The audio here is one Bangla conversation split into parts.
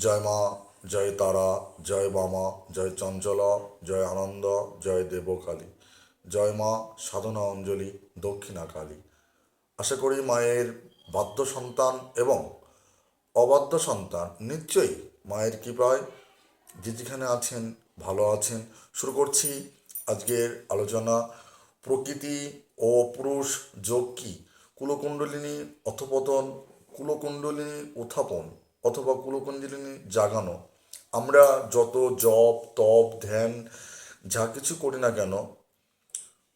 জয় মা, জয় তারা, জয় বামা, জয় চঞ্চলা, জয় আনন্দ, জয় দেবকালী। জয় মা সাধনা অঞ্জলি দক্ষিণা কালী। আশা করি মায়ের বাধ্য সন্তান এবং অবাধ্য সন্তান নিশ্চয়ই মায়ের কৃপায় যে যেখানে আছেন ভালো আছেন। শুরু করছি আজকের আলোচনা। প্রকৃতি ও পুরুষ যোগ কি? কুলকুণ্ডলিনী অথপতন, কুলকুণ্ডলিনী উত্থাপন অথবা কুলকুণ্ডলিনী জাগানো। আমরা যত জপ তপ ধ্যান যা কিছু করি না কেন,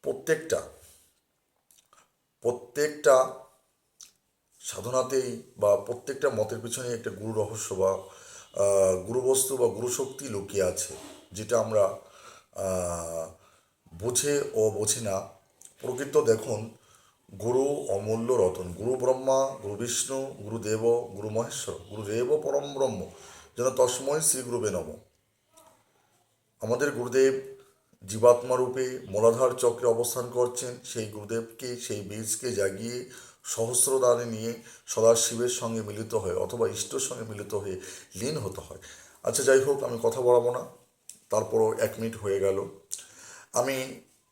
প্রত্যেকটা প্রত্যেকটা সাধনাতেই বা প্রত্যেকটা মতের পিছনে একটা গুরু রহস্য বা গুরুবস্তু বা গুরুশক্তি লুকিয়ে আছে, যেটা আমরা আহ, বুঝে ও বুঝি না। প্রকৃত দেখুন, গুরু অমূল্য রতন। গুরু ব্রহ্মা, গুরু বিষ্ণু, গুরুদেব, গুরু মহেশ্বর, গুরুদেব পরম ব্রহ্ম, যেন তস্মৈ শ্রী গুরুবে নমঃ। আমাদের গুরুদেব জীবাত্মা রূপে মূলাধার চক্রে অবস্থান করছেন। সেই গুরুদেবকে, সেই বীজকে জাগিয়ে সহস্রদানে নিয়ে সদাশিবের সঙ্গে মিলিত হয়ে অথবা ইষ্টর সঙ্গে মিলিত হয়ে লীন হতে হয়। আচ্ছা, যাই হোক, আমি কথা বাড়াবো না, তারপরও 1 মিনিট হয়ে গেল। আমি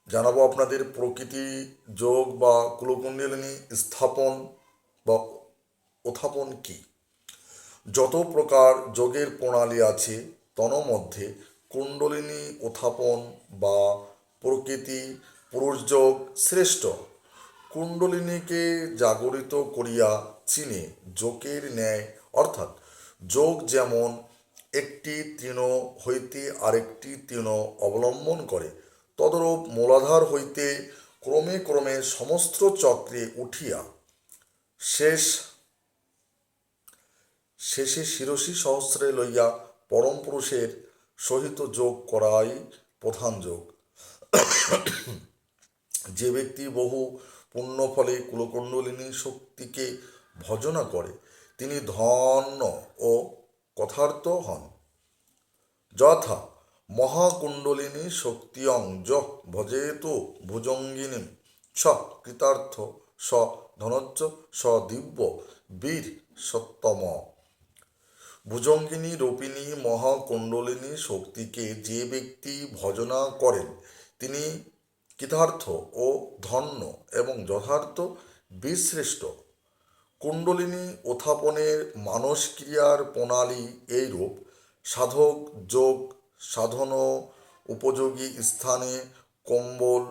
জানাবো আপনাদের প্রকৃতি যোগ বা কুলকুণ্ডলিনী স্থাপন বা উত্থাপন কি। যত প্রকার যোগের প্রণালী আছে তন্মধ্যে কুণ্ডলিনী উত্থাপন বা প্রকৃতি পুরুষ যোগ শ্রেষ্ঠ। কুণ্ডলিনীকে জাগরিত করিয়া চিনে যোগের ন্যায়, অর্থাৎ যোগ যেমন একটি তৃণ হইতে আরেকটি তৃণ অবলম্বন করে, তদরূপ মূলাধার হইতে ক্রমে ক্রমে সমস্ত চক্রে উঠিয়া শেষ শেষে শিরসী সহস্রে লইয়া পরম পুরুষের সহিত যোগ করাই প্রধান যোগ। যে ব্যক্তি বহু পুণ্যফলে কুলকুণ্ডলিনী শক্তিকে ভজনা করে, তিনি ধন্য ও কথার্থ হন। যথা মহাকুণ্ডলিনী শক্তিয়ং যঃ ভজেত ভুজঙ্গিনীম স কৃতার্থ স ধনজ্জ স দিব্য বীর সত্তম। ভুজঙ্গিনী রূপিণী মহাকুণ্ডলিনী শক্তিকে যে ব্যক্তি ভজনা করেন, তিনি কৃতার্থ ও ধন্য এবং যথার্থ বীরশ্রেষ্ঠ। কুণ্ডলিনী উত্থাপনের মানসক্রিয়ার প্রণালী এইরূপ। সাধক যোগ সাধন উপযোগী স্থানে কম্বল,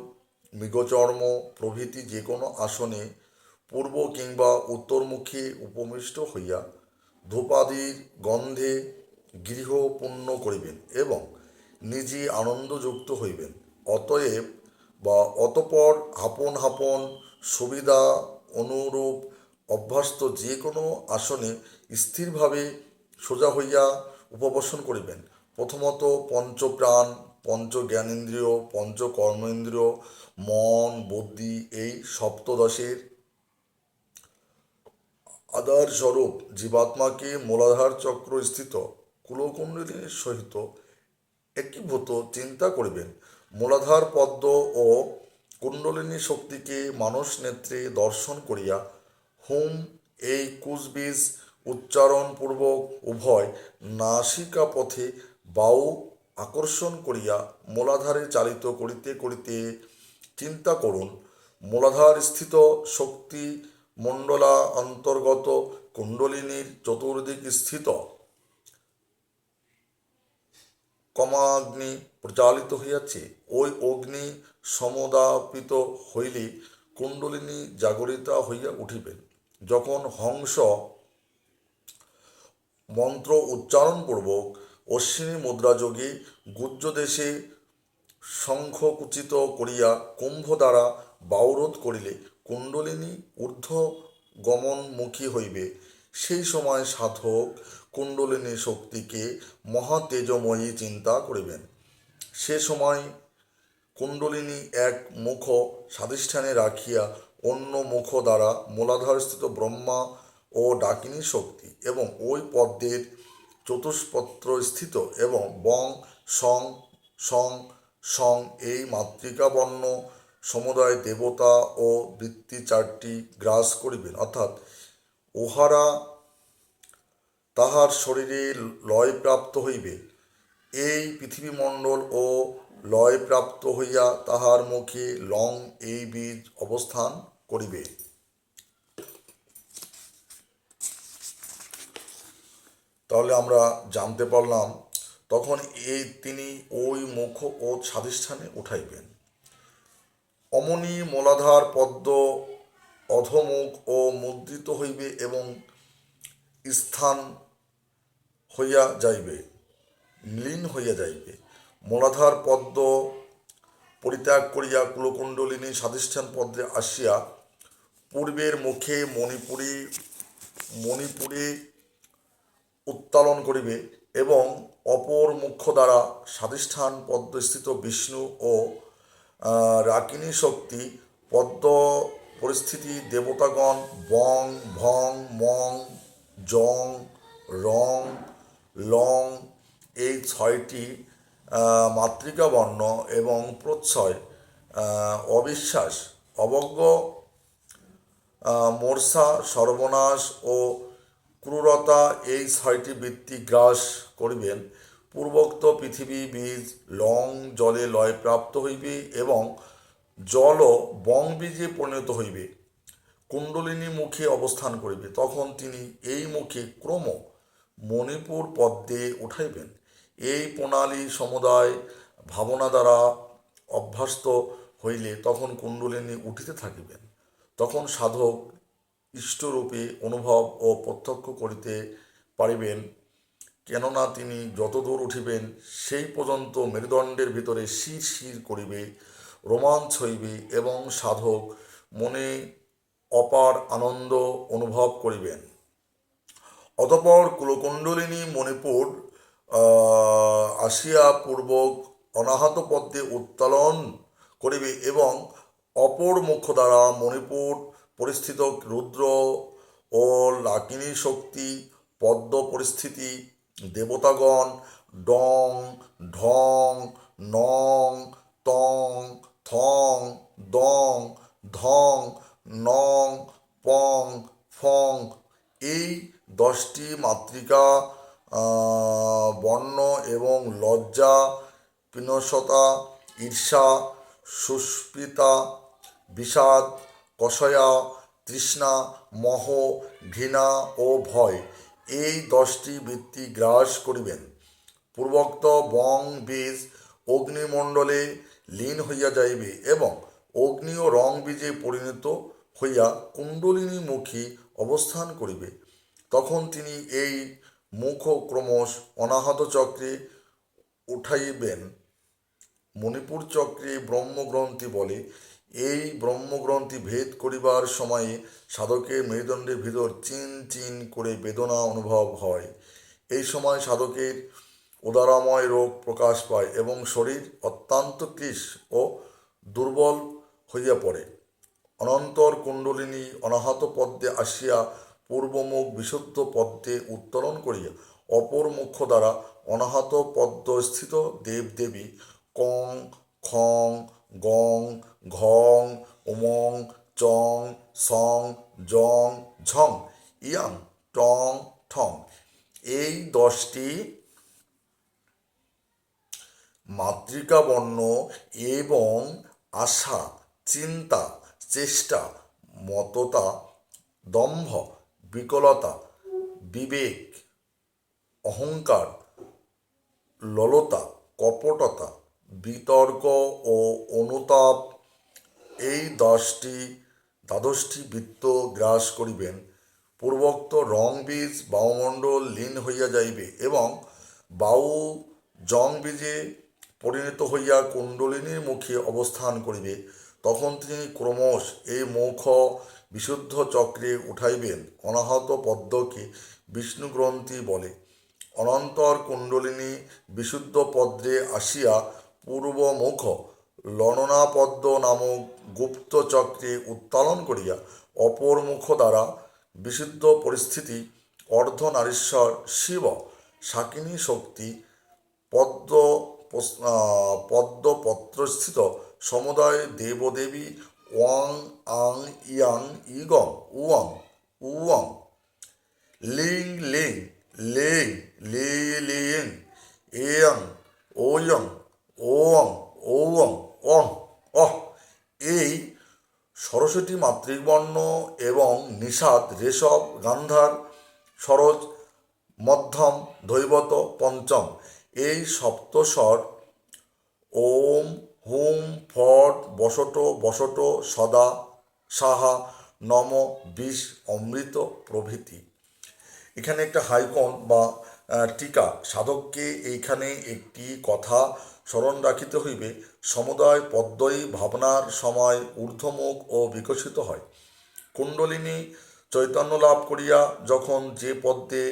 মৃগচর্ম প্রভৃতি যে কোনো আসনে পূর্ব কিংবা উত্তরমুখী উপবিষ্ট হইয়া ধূপাদির গন্ধে গৃহ পূর্ণ করিবেন এবং নিজে আনন্দযুক্ত হইবেন। অতএব বা অতপর আপন আপন সুবিধা অনুরূপ অভ্যস্ত যে কোনো আসনে স্থিরভাবে সোজা হইয়া উপবেশন করিবেন। প্রথমত পঞ্চপ্রাণ, পঞ্চ জ্ঞানেন্দ্রিয়, পঞ্চ কর্মেন্দ্রিয়, মন বুদ্ধি, এই সপ্তদশের আধারস্বরূপ জীবাত্মাকে মূলাধার চক্র স্থিত কুলকুণ্ডলিনীর সহিত একীভূত চিন্তা করিবেন। মূলাধার পদ্ম ও কুণ্ডলিনী শক্তিকে মানস নেত্রে দর্শন করিয়া হুম এই কুশবীজ উচ্চারণপূর্বক উভয় নাসিকা পথে বায়ু আকর্ষণ করিয়া মূলাধারে চালিত করিতে করিতে চিন্তা করুন। মূলাধার স্থিত শক্তি মণ্ডলা অন্তর্গত কুণ্ডলিনীর চতুর্দিক স্থিত কমাগ্নি প্রজ্বালিত হইয়াছে। ওই অগ্নি সমদাপিত হইলে কুণ্ডলিনী জাগরিতা হইয়া উঠিবেন। যখন হংস মন্ত্র উচ্চারণপূর্বক অশ্বিনী মুদ্রাযোগে গুজ্জদেশে শঙ্খকুচিত করিয়া কুম্ভ দ্বারা বায়ুরোধ করিলে কুণ্ডলিনী ঊর্ধ্ব গমনমুখী হইবে। সেই সময় সাধক কুণ্ডলিনী শক্তিকে মহাতেজময়ী চিন্তা করিবেন। সে সময় কুণ্ডলিনী এক মুখ স্বাধিষ্ঠানে রাখিয়া অন্য মুখ দ্বারা মূলাধারস্থিত ব্রহ্মা ও ডাকিনী শক্তি এবং ওই পদ্মের চতুষ্পত্র স্থিত এবং বং সং সং সং এই মাতৃকা বর্ণ সমুদায় দেবতা ও বৃত্তি চারটি গ্রাস করিবেন, অর্থাৎ উহারা তাহার শরীরে লয়প্রাপ্ত হইবে। এই পৃথিবীমণ্ডল ও লয়প্রাপ্ত হইয়া তাহার মুখে লং এই বীজ অবস্থান করিবে। তাহলে আমরা জানতে পারলাম তখন তিনি ওই মুখ ও স্বাধিষ্ঠানে উঠাইবেন। অমনি মূলাধার পদ্ম অধমুখ ও মুদ্রিত হইবে এবং স্থান হইয়া যাইবে, লীন হইয়া যাইবে। মূলাধার পদ্ম পরিত্যাগ করিয়া কুলকুণ্ডলিনী স্বাধিষ্ঠান পদ্মে আসিয়া পূর্বের মুখে মণিপুরে উত্তোলন করিবে এবং অপর মুখ্য দ্বারা স্বাধিষ্ঠান পদ্মস্থিত বিষ্ণু ও রাকিনী শক্তি পদ্ম পরিস্থিতি দেবতাগণ বং ভং মং জং রং লং এই ছয়টি মাতৃকা বর্ণ এবং প্রচ্ছয় অবিশ্বাস অবজ্ঞ মোর্ছা সর্বনাশ ও ক্রূরতা এই ছয়টি বৃত্তি গ্রাস করিবেন। পূর্বোক্ত পৃথিবী বীজ লং জলে লয়প্রাপ্ত হইবে এবং জলও বং বীজে পরিণত হইবে, কুণ্ডলিনী মুখে অবস্থান করিবে। তখন তিনি এই মুখে ক্রম মণিপুর পদ্মে উঠাইবেন। এই প্রণালী সমুদায় ভাবনা দ্বারা অভ্যস্ত হইলে তখন কুণ্ডলিনী উঠিতে থাকিবেন। তখন সাধক ইষ্টরূপে অনুভব ও প্রত্যক্ষ করিতে পারিবেন, কেননা তিনি যতদূর উঠিবেন সেই পর্যন্ত মেরুদণ্ডের ভিতরে শির শির করিবে, রোমাঞ্চ হইবে এবং সাধক মনে অপার আনন্দ অনুভব করিবেন। অতঃপর কুলকুণ্ডলিনী মণিপুর আসিয়া পূর্বক অনাহত পদ্মে উত্তোলন করিবে এবং অপর মুখ দ্বারা মণিপুর পরিস্থিত রুদ্র ও লাকিনী শক্তি পদ্ম পরিস্থিতি দেবতাগণ ডং ঢং নং তং থং দং ধং নং পং ফং এই 10টি মাতৃকা বর্ণ এবং লজ্জা পিনসতা ঈর্ষা সুস্মিতা বিষাদ কষয়া তৃষ্ণা মোহ ঘৃণা ও ভয় এই 10টি বৃত্তি গ্রাস করিবেন। পূর্বোক্ত বং বীজ অগ্নিমণ্ডলে লীন হইয়া যাইবে এবং অগ্নি ও রং বীজে পরিণত হইয়া কুণ্ডলিনী মুখী অবস্থান করিবে। তখন তিনি এই মুখ ক্রমশ অনাহত চক্রে উঠাইবেন। মণিপুর চক্রে ব্রহ্মগ্রন্থি বলে। এই ব্রহ্মগ্রন্থি ভেদ করিবার সময়ে সাধকের মেরুদণ্ডের ভিতর চিন চিন করে বেদনা অনুভব হয়। এই সময় সাধকের উদারময় রোগ প্রকাশ পায় এবং শরীর অত্যন্ত ক্লিশ ও দুর্বল হইয়া পড়ে। অনন্তর কুণ্ডলিনী অনাহত পদ্মে আসিয়া পূর্বমুখ বিশুদ্ধ পদ্মে উত্তোলন করিয়া অপর মুখ দ্বারা অনাহত পদ্মস্থিত দেবদেবী কং খং গং ঘং উমং চং সং জং ঝং ইয়াং টং ঠং এই 10টি মাতৃকা বর্ণ এবং আশা চিন্তা চেষ্টা মততা দম্ভ বিকলতা বিবেক অহংকার ললতা কপটতা বিতর্ক ও অনুতাপ এই 12টি বৃত্ত গ্রাস করিবেন। পূর্বোক্ত রং বীজ বায়ুমণ্ডল লীন হইয়া যাইবে এবং বায়ু জং বীজে পরিণত হইয়া কুণ্ডলিনীর মুখে অবস্থান করিবে। তখন তিনি ক্রমশ এই মুখ বিশুদ্ধ চক্রে উঠাইবেন। অনাহত পদ্মকে বিষ্ণুগ্রন্থি বলে। অনন্তর কুণ্ডলিনী বিশুদ্ধ পদ্মে আসিয়া পূর্বমুখ ললনাপদ্ম নামক গুপ্ত চক্রে উত্তোলন করিয়া অপর মুখ দ্বারা বিশুদ্ধ পরিস্থিতি অর্ধনারীশ্বর শিব শাকিনী শক্তি পদ্মপত্রস্থিত সমুদায় দেবদেবী ওয়াং আং ইয়াং ইগং উয়ং উয়ং লিং লিং লেং লে লেং এয়ং ওয়ং ওয়ং ঔয়ং অং অহ। এই সরস্বতী মাতৃবর্ণ এবং নিষাদ ঋষভ গান্ধার সরোজ মধ্যম ধৈবত পঞ্চম এই সপ্তস্বর ওম হুম ফট বসট বসট সদা সাহা নম বিষ অমৃত প্রভৃতি। এখানে একটা হাইকন বা টিকা সাধককে এইখানে একটি কথা স্মরণ রাখিতে হইবে। সমুদয় পদ্মই ভাবনার সময় ঊর্ধ্বমুখ ও বিকশিত হয়। কুণ্ডলিনী চৈতন্য লাভ করিয়া যখন যে পদ্মে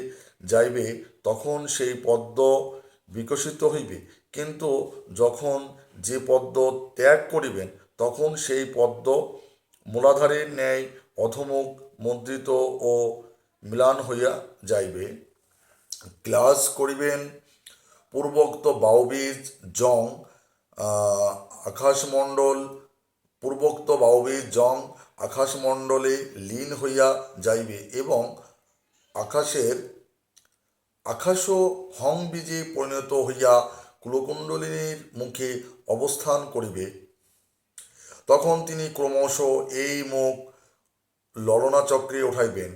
যাইবে তখন সেই পদ্ম বিকশিত হইবে, কিন্তু যখন যে পদ্ম ত্যাগ করিবেন তখন সেই পদ্ম মূলাধারের ন্যায় অধোমুখ মুদ্রিত ও ম্লান হইয়া যাইবে। ক্লাস করিবেন পূর্বোক্ত বাউবীজ জং আকাশমণ্ডল পূর্বোক্ত বাউবীজ জং আকাশমণ্ডলে লীন হইয়া যাইবে এবং আকাশ হং বীজে পরিণত হইয়া কুলকুণ্ডলিনীর মুখে অবস্থান করিবে। তখন তিনি ক্রমশ এই মুখ ললনাচক্রে উঠাইবেন।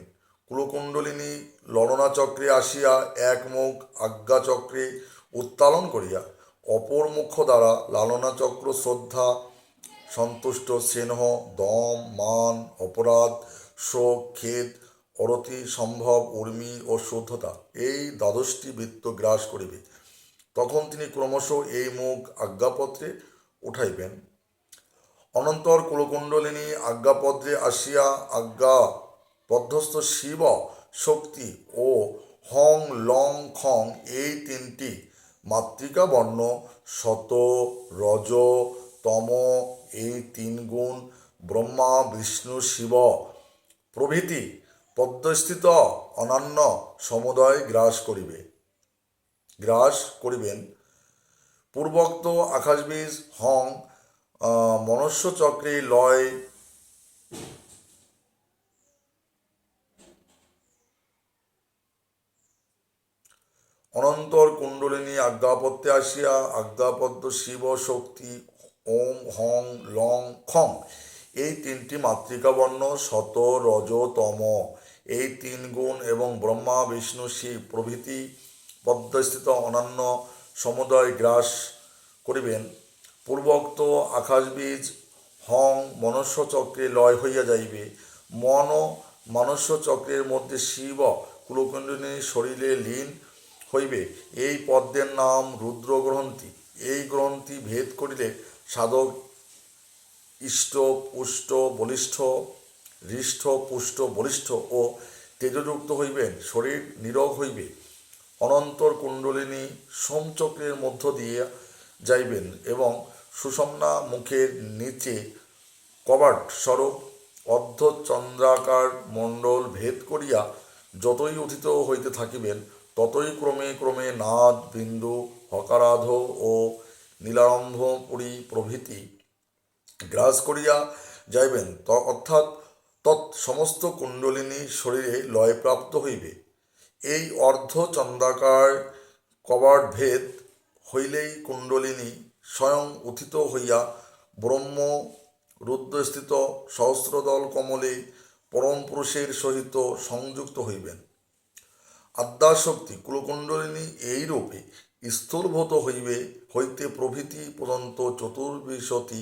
কুলকুণ্ডলিনী ললনাচক্রে আসিয়া এক মুখ আজ্ঞাচক্রে উত্তালন করিয়া অপর মুখ দ্বারা লালনাচক্র শ্রদ্ধা সন্তুষ্ট স্নেহ দম মান অপরাধ শোক খেদ অরতি সম্ভব উর্মি ও শুদ্ধতা এই দ্বাদশটি বৃত্ত গ্রাস করিবে। তখন তিনি ক্রমশ এই মুখ আজ্ঞাপত্রে উঠাইবেন। অনন্তর কুলকুণ্ডলিনী আজ্ঞাপত্রে আসিয়া আজ্ঞা পদ্মস্থ শিব শক্তি ও হং লং খং এই তিনটি মাতৃকা বর্ণ শত রজ তম এই তিন গুণ ব্রহ্মা বিষ্ণু শিব প্রভৃতি পদ্মস্থিত অনন্য সমুদয় গ্রাস করিবেন। পূর্বোক্ত আকাশবীজ হং মনুষ্যচক্রে লয় অনন্তর কুণ্ডলিনী আজ্ঞাপত্যে আসিয়া আজ্ঞাপদ্য শিব শক্তি ওম হং লং খং এই তিনটি মাতৃকা বর্ণ শত রজ তম এই তিন গুণ এবং ব্রহ্মা বিষ্ণু শিব প্রভৃতি পদ্মস্থিত অনন্য সমুদয় গ্রাস করিবেন। পূর্বোক্ত আকাশবীজ হং মনুষ্যচক্রে লয় হইয়া যাইবে। মন মনুষ্যচক্রের মধ্যে শিব কুলকুণ্ডলিনীর শরীরে লীন হইবে। এই পদ্মের নাম রুদ্র গ্রন্থি। এই গ্রন্থি ভেদ করিলে সাধক ইষ্ট পুষ্ট বলিষ্ঠ হৃষ্ট পুষ্ট বলিষ্ঠ ও তেজযুক্ত হইবেন, শরীর নিরোগ হইবে। অনন্তর কুণ্ডলিনী সোমচক্রের মধ্য দিয়ে যাইবেন এবং সুষুম্না মুখের নিচে কবাট স্বরূপ অর্ধচন্দ্রাকার মণ্ডল ভেদ করিয়া যতই উত্থিত হইতে থাকিবেন ততই ক্রমে ক্রমে নাদ বিন্দু হকারাধ ও নীলারম্ভ পুরী প্রভৃতি গ্রাস করিয়া যাইবেন, অর্থাৎ সমস্ত কুণ্ডলিনী শরীরে লয়প্রাপ্ত হইবে। এই অর্ধচন্দ্রাকার কবাট ভেদ হইলেই কুণ্ডলিনী স্বয়ং উত্থিত হইয়া ব্রহ্ম রুদ্রস্থিত সহস্রদল কমলে পরম পুরুষের সহিত সংযুক্ত হইবেন। আদ্যাশক্তি কুলকুণ্ডলিনী এইরূপে স্থূলভূত হইতে প্রভৃতি পর্যন্ত চতুর্বিংশতি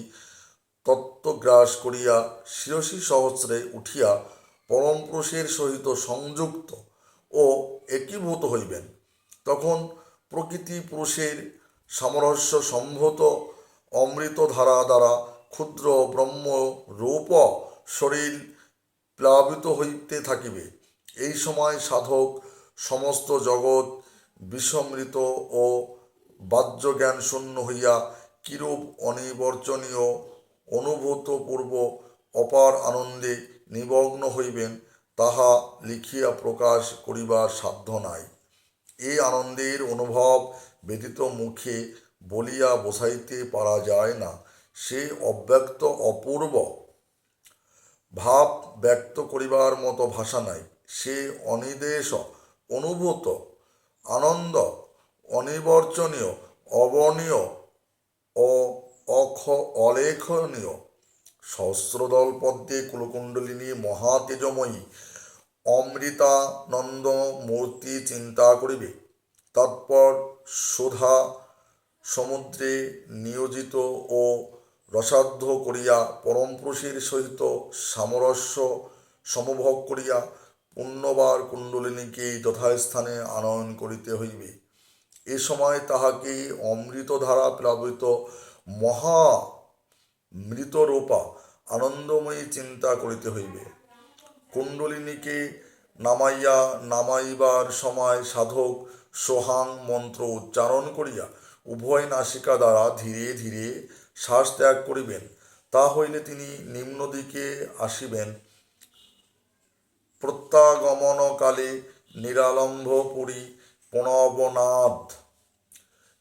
তত্ত্বগ্রাস করিয়া শিরসি সহস্রে উঠিয়া পরম পুরুষের সহিত সংযুক্ত ও একীভূত হইবেন। তখন প্রকৃতি পুরুষের সামরস্য সম্ভূত অমৃতধারা দ্বারা ক্ষুদ্র ব্রহ্ম রূপ শরীর প্লাবিত হইতে থাকিবে। এই সময় সাধক সমস্ত জগৎ বিস্মৃত ও বাহ্যজ্ঞান শূন্য হইয়া কিরূপ অনিবর্চনীয় অনুভূতপূর্ব অপার আনন্দে নিমগ্ন হইবেন তাহা লিখিয়া প্রকাশ করিবার সাধ্য নাই। এই আনন্দের অনুভব ব্যতীত মুখে বলিয়া বোঝাইতে পারা যায় না। সে অব্যক্ত অপূর্ব ভাব ব্যক্ত করিবার মতো ভাষা নাই। সে অনির্দেশ অনুভূত আনন্দ অনির্বচনীয়, অবর্ণীয় ও অলেখনীয়। সহস্রদল পদ্মে কুলকুণ্ডলিনী মহাতেজময়ী অমৃতানন্দ মূর্তি চিন্তা করিবে। তৎপর সুধা সমুদ্রে নিয়োজিত ও রসাধ্য করিয়া পরমপুরুষের সহিত সামরস্য সমভোগ করিয়া পুণ্যবার কুণ্ডলিনীকে যথাস্থানে আনয়ন করিতে হইবে। এ সময় তাহাকে অমৃতধারা প্লাবিত মহা মৃতরূপা আনন্দময়ী চিন্তা করিতে হইবে। কুণ্ডলিনীকে নামাইবার সময় সাধক সোহাং মন্ত্র উচ্চারণ করিয়া উভয় নাসিকা দ্বারা ধীরে ধীরে শ্বাস ত্যাগ করিবেন। তা হইলে তিনি নিম্ন দিকে আসিবেন। প্রত্যাগমনকালে নিরালম্ব পুরী প্রণবনাদ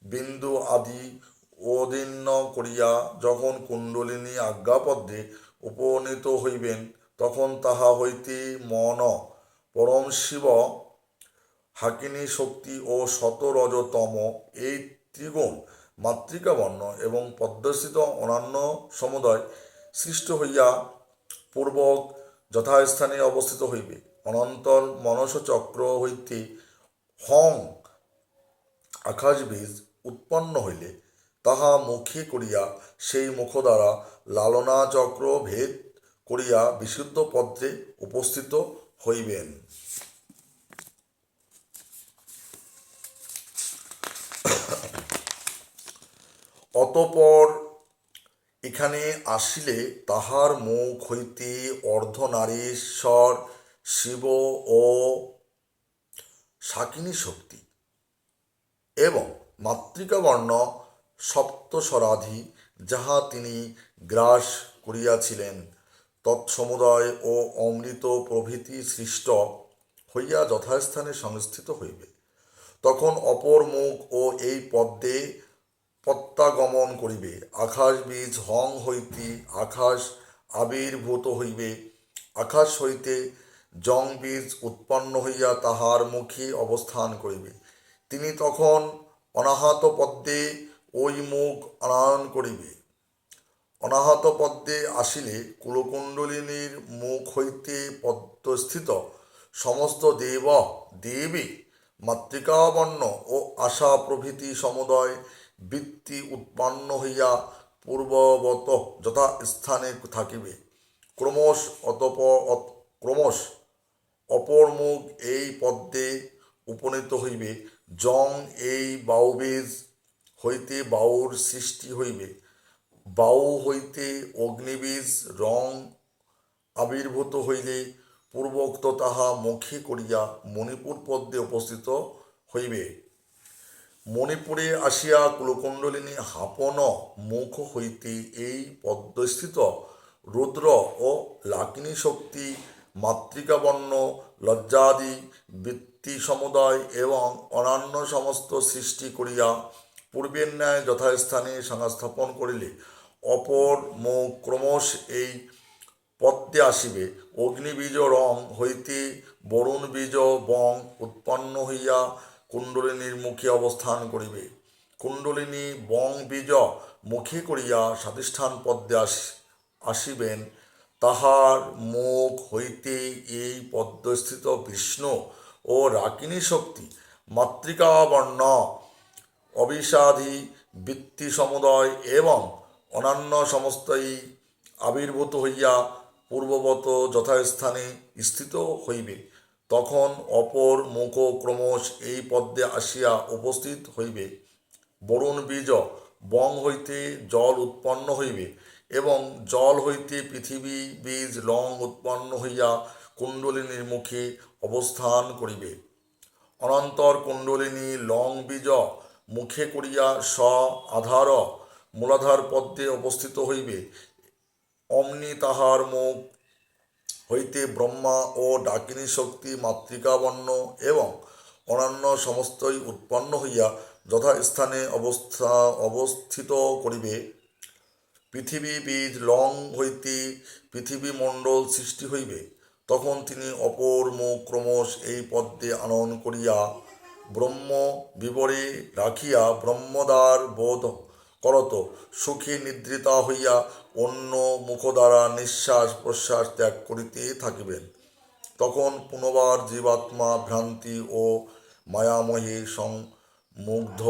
বিন্দু আদি অদীর্ণ করিয়া যখন কুণ্ডলিনী আজ্ঞাপদ্মে উপনীত হইবেন, তখন তাহা হইতে মন পরম শিব, হাকিনী শক্তি ও শতরজতম এই ত্রিগুণ মাতৃকাবর্ণ এবং পদ্মস্থিত অন্যান্য সমুদয় সৃষ্ট হইয়া পূর্বক যথাস্থানে অবস্থিত হইবে। অনন্তর মনসচক্র হইতে হং আকাশবীজ উৎপন্ন হইলে তাহা মুখে করিয়া সেই মুখ দ্বারা লালনা চক্র ভেদ করিয়া বিশুদ্ধ পদ্মে উপস্থিত হইবেন। অতঃপর এখানে আসিলে তাহার মুখ হইতে অর্ধনারীশ্বর শিব ও শাকিনী শক্তি এবং মাতৃকাবর্ণ সপ্তস্বরাধি যাহা তিনি গ্রাস করিয়াছিলেন তৎসমুদয় ও অমৃত প্রভৃতি সৃষ্ট হইয়া যথাস্থানে সংস্থিত হইবে। তখন অপর মুখ ও এই পদ্মে প্রত্যাগমন করিবে। আকাশ বীজ হং হইতে আকাশ আবির্ভূত হইবে। আকাশ হইতে জং বীজ উৎপন্ন হইয়া তাহার মুখে অবস্থান করিবে। তিনি তখন অনাহত পদ্মে ওই মুখ আনয়ন করিবে। অনাহত পদ্মে আসিলে কুলকুণ্ডলিনীর মুখ হইতে পদ্মস্থিত সমস্ত দেব দেবী মাতৃকাবর্ণ ও আশা প্রভৃতি সমুদয় বৃত্তি উৎপন্ন হইয়া পূর্ববত যথাস্থানে থাকিবে। ক্রমশ অপর মুখ এই পদ্মে উপনীত হইবে। জং এই বায়ুবীজ হইতে বায়ুর সৃষ্টি হইবে। বায়ু হইতে অগ্নিবীজ রং আবির্ভূত হইলে পূর্বোক্ত তাহা মুখে করিয়া মণিপুর পদ্মে উপস্থিত হইবে। মণিপুরে আসিয়া কুলকুণ্ডলিনী হাপন মুখ হইতে এই পদ্মস্থিত রুদ্র ও লাকিনী শক্তি মাতৃকাবর্ণ লজ্জাদি বৃত্তি সমুদয় এবং অন্যান্য সমস্ত সৃষ্টি করিয়া পূর্বের ন্যায় যথাস্থানে সংস্থাপন করিলে অপর মুখ ক্রমশ এই পদ্মে আসিবে। অগ্নিবীজ রং হইতে বরুণ বীজ বং উৎপন্ন হইয়া কুণ্ডলিনীর মুখে অবস্থান করিবে। কুণ্ডলিনী বং বীজ মুখে করিয়া স্বাধিষ্ঠান পদ্মে আসিবেন। তাহার মুখ হইতে এই পদ্মস্থিত বিষ্ণু ও রাকিনী শক্তি মাতৃকাবর্ণ অবিষাধি বৃত্তি সমুদয় এবং অন্যান্য সমস্তই আবির্ভূত হইয়া পূর্ববত যথাস্থানে স্থিত হইবে। তখন অপর মুখ ক্রমশ এই পদ্মে আসিয়া উপস্থিত হইবে। বরুণ বীজ বং হইতে জল উৎপন্ন হইবে এবং জল হইতে পৃথিবী বীজ লং উৎপন্ন হইয়া কুণ্ডলিনীর মুখে অবস্থান করিবে। অনন্তর কুণ্ডলিনী লং বীজ মুখে করিয়া আধার মূলাধার পদ্মে উপস্থিত হইবে। অমনি তাহার মুখ হইতে ব্রহ্মা ও ডাকিনী শক্তি মাতৃকাবর্ণ এবং অন্যান্য সমস্তই উৎপন্ন হইয়া যথাস্থানে অবস্থিত করিবে। পৃথিবী বীজ লং হইতে পৃথিবীমণ্ডল সৃষ্টি হইবে। তখন তিনি অপর মুখ ক্রমশ এই পদ্মে আনয়ন করিয়া ব্রহ্ম বিবরে রাখিয়া ব্রহ্মদ্বার বোধ করত সুখে নিদ্রিতা হইয়া অন্য মুখ দ্বারা নিঃশ্বাস প্রশ্বাস ত্যাগ করিতে থাকিবেন। তখন পুনবার জীবাত্মা ভ্রান্তি ও মায়ামহে সংমুগ্ধ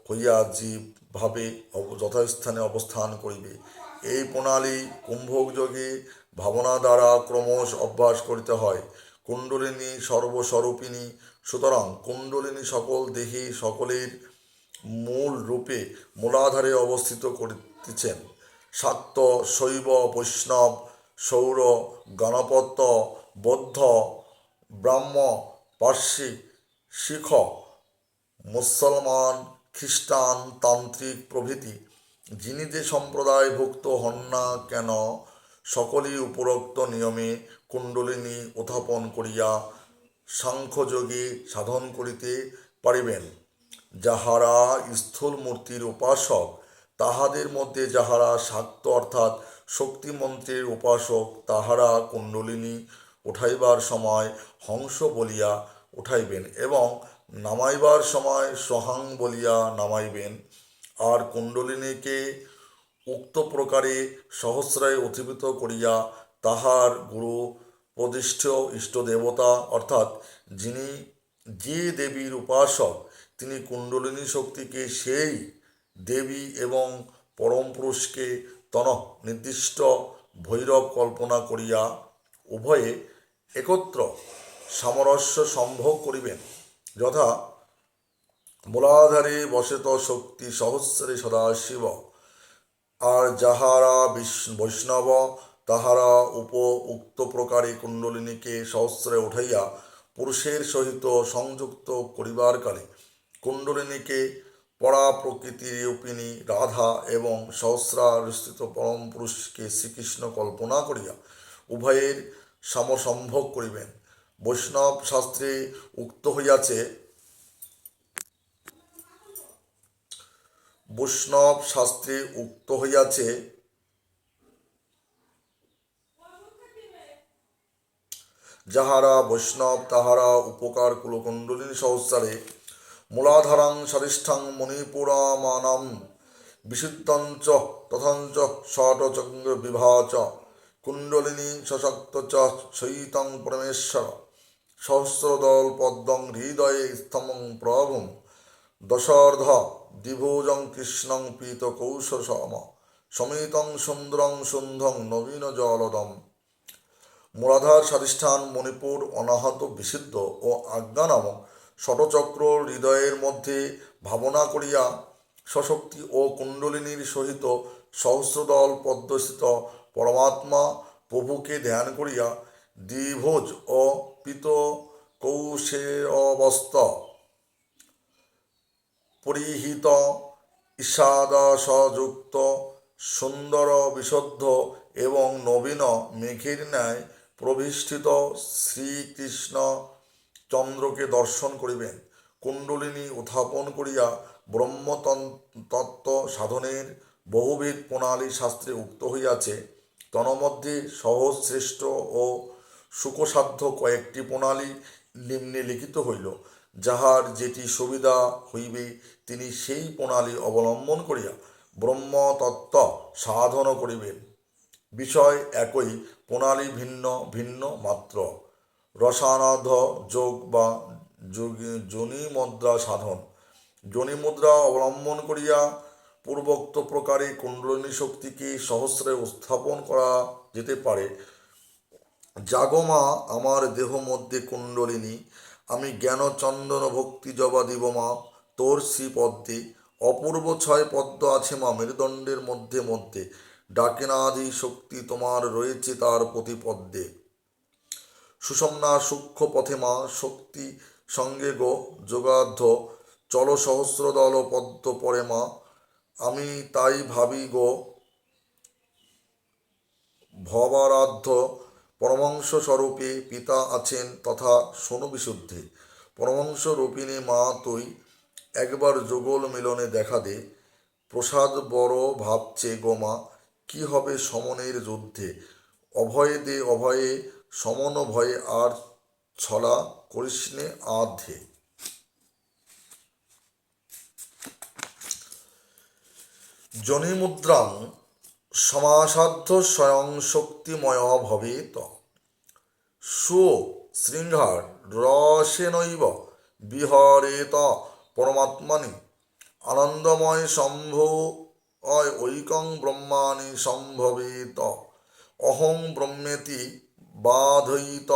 হইয়া জীব ভাবে যথাস্থানে অবস্থান করিবে। এই প্রণালী কুম্ভকযোগে ভাবনা দ্বারা ক্রমশ অভ্যাস করিতে হয়। কুণ্ডলিনী সর্বস্বরূপিণী, সুতরাং কুণ্ডলিনী সকল দেহে সকলের মূল রূপে মূলাধারে অবস্থিত করিতেছেন। শাক্ত, শৈব, বৈষ্ণব, সৌর, গণপত্য, বৌদ্ধ, ব্রাহ্ম, পার্সি, শিখ, মুসলমান, খ্রিস্টান, তান্ত্রিক প্রভৃতি যিনি যে সম্প্রদায়ভুক্ত হন না কেন, সকলেই উপরোক্ত নিয়মে কুণ্ডলিনী উত্থাপন করিয়া সাংখ্যযোগে সাধন করিতে পারিবেন। যাহারা স্থূল মূর্তির উপাসক, তাহাদের মধ্যে যাহারা শাক্ত অর্থাৎ শক্তিমন্ত্রের উপাসক, তাহারা কুণ্ডলিনী উঠাইবার সময় হংস বলিয়া উঠাইবেন এবং নামাইবার সময় সহাং বলিয়া নামাইবেন। আর কুণ্ডলিনীকে উক্ত প্রকারে সহস্রায় উত্থিত করিয়া তাহার গুরু প্রদিষ্ঠ ইষ্টদেবতা অর্থাৎ যিনি যে দেবীর উপাসক, তিনি কুণ্ডলিনী শক্তিকে সেই দেবী এবং পরম পুরুষকে নির্দিষ্ট ভৈরব কল্পনা করিয়া উভয়ে একত্র সামরস্য সম্ভোগ করিবেন। যথা মূলাধারে বসেত শক্তি সহস্রে সদাশিব। আর যাহারা বৈষ্ণব, তাহারা উক্ত প্রকারে কুণ্ডলিনীকে সহস্রে উঠাইয়া পুরুষের সহিত সংযুক্ত করিবার কালে কুণ্ডলিনীকে পরা প্রকৃতিরূপিণী রাধা এবং সহস্রারস্থিত পরম পুরুষকে শ্রীকৃষ্ণ কল্পনা করিয়া উভয়ের সমসম্ভোগ করিবেন। বৈষ্ণব শাস্ত্রে উক্ত হইয়াছে, যাহারা বৈষ্ণব তাহারা উপকার কুলকুণ্ডলিনী সহস্রে মূলাধারাং সরিষ্ঠাং মণিপুরামানম বিশুদ্ধঞ্চ তথঞ্চ ষটচন্দ্র বিভাচ কুণ্ডলিনী সশক্ত চ সহিতং পরমেশ্বর সহস্রদল পদ্মং হৃদয়ে স্থমং প্রভুম দশার্ধ দ্বিভুজং কৃষ্ণং পীত কৌশসম সমিতং সুন্দরং সুন্ধং নবীন জলদম। মূলাধার স্বাধিষ্ঠান মণিপুর অনাহত বিশুদ্ধ ও আজ্ঞা নামক ষটচক্র হৃদয়ের মধ্যে ভাবনা করিয়া সশক্তি ও কুণ্ডলিনীর সহিত সহস্রদল পদ্মস্থিত পরমাত্মা প্রভুকে ধ্যান করিয়া দ্বিভুজ ও পীত কৌশেরবস্ত্র পরিহিত ঈষাদশযুক্ত সুন্দর বিশুদ্ধ এবং নবীন মেঘের ন্যায় প্রবিষ্ঠিত শ্রীকৃষ্ণ চন্দ্রকে দর্শন করিবেন। কুণ্ডলিনী উত্থাপন করিয়া ব্রহ্মতত্ত্ব সাধনের বহুবিধ প্রণালী শাস্ত্রে উক্ত হইয়াছে। তন্মধ্যে সহজ, শ্রেষ্ঠ ও সুখসাধ্য কয়েকটি প্রণালী নিম্নে লিখিত হইল। যাহার যেটি সুবিধা হইবে তিনি সেই প্রণালী অবলম্বন করিয়া ব্রহ্মতত্ত্ব সাধন করিবেন। বিষয় একই, প্রণালী ভিন্ন ভিন্ন মাত্র। রসানাধ যোগ বা যোনিমুদ্রা সাধন। যোনিমুদ্রা অবলম্বন করিয়া পূর্বোক্ত প্রকারে কুণ্ডলিনী শক্তিকে সহস্রে উত্থাপন করা যেতে পারে। জাগমা আমার দেহ মধ্যে কুণ্ডলিনী, আমি জ্ঞান চন্দন ভক্তি জবা দিব মা তোর শ্রীপদ্মে। অপূর্ব ছয় পদ্ম আছে মা মেরুদণ্ডের মধ্যে মধ্যে, ডাকিনাদি শক্তি তোমার রয়েছে তার প্রতিপদ্মে। সুষমনা সূক্ষ্ম পথে মা শক্তি সঙ্গে গো যোগাধ্য, চল সহস্র দল পদ্ম পরে মা, আমি তাই ভাবি গো ভবারাধ্য। পরমহংস স্বরূপে পিতা আছেন তথা শোনো বিশুদ্ধে, পরমহংস রূপিণী মা তুই একবার যুগল মিলনে দেখা দে। প্রসাদ বড় ভাবছে গো মা, কি হবে সমনের যুদ্ধে, অভয়ে দে অভয়ে সমন ভয়ে আর ছলা করিসনে আধে। যোনিমুদ্রাং সমাসাধ্য স্বয়ং শক্তিময় ভবেত সো শৃঙ্গার রসেনৈব বিহরেত পরমাত্মনি আনন্দময় সম্ভো ঐকং ব্রহ্মাণি সম্ভবেত অহং ব্রহ্মেতি বাধয়িত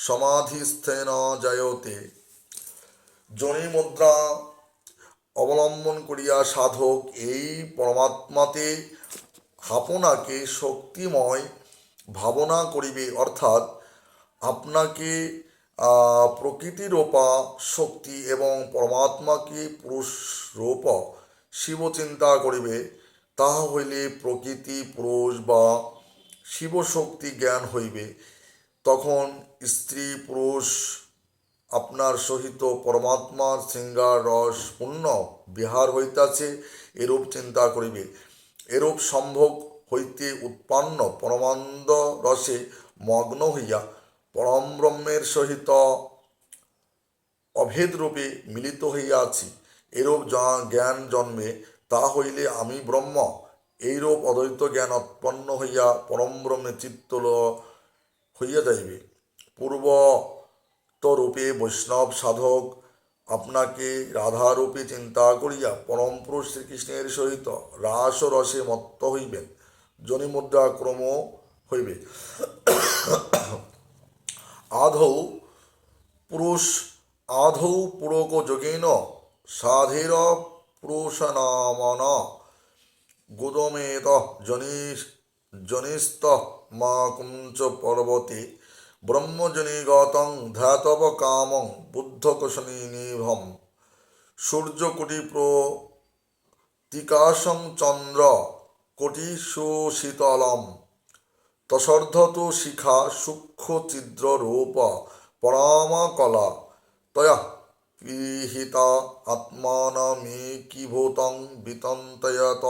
সমাধিস্থেন জায়তে। যোনিমুদ্রা অবলম্বন করিয়া সাধক এই পরমাত্মাতে আপনাকে শক্তিময় ভাবনা করিবে, অর্থাৎ আপনাকে প্রকৃতিরূপা শক্তি এবং পরমাত্মাকে পুরুষরূপ শিব চিন্তা করিবে। তাহা হইলে প্রকৃতি পুরুষ বা শিবশক্তি জ্ঞান হইবে। তখন স্ত্রী পুরুষ আপনার সহিত পরমাত্মার শৃঙ্গার রস পূর্ণ বিহার হইতাছে, এরূপ চিন্তা করিবে। এরূপ সম্ভোগ হইতে উৎপন্ন পরমানন্দ রসে মগ্ন হইয়া পরম ব্রহ্মের সহিত অভেদরূপে মিলিত হইয়াছি, এরূপ জ্ঞান জন্মে। তা হইলে আমি ব্রহ্ম, এইরূপ অদ্বৈত জ্ঞান উৎপন্ন হইয়া পরম ব্রহ্মে চিত্ত হইয়া যাইবে। পূর্বতরূপে বৈষ্ণব সাধক আপনাকে রাধারূপে চিন্তা করিয়া পরম পুরুষ শ্রীকৃষ্ণের সহিত রাস রসে মত্ত হইবেন। যোনিমুদ্রা ক্রম হইবে। আধৌ পুরুষ আধৌ পুরক যোগেন সাধের পুরুষনামন গুদমেত জনিস্ত মা কুঞ্চ পর্বতে ব্রহ্মজনিগতং ধ্যাতব কামং বুদ্ধকোশনিভম সূর্যকোটি প্রতিকাশং চন্দ্র কোটি সুশীতলম তসর্ধতু শিখা সূক্ষ্ম ছিদ্র রূপ পরামকলা তয়া পিহিতা আত্মানমেকীভূতং বিতন্তয়ত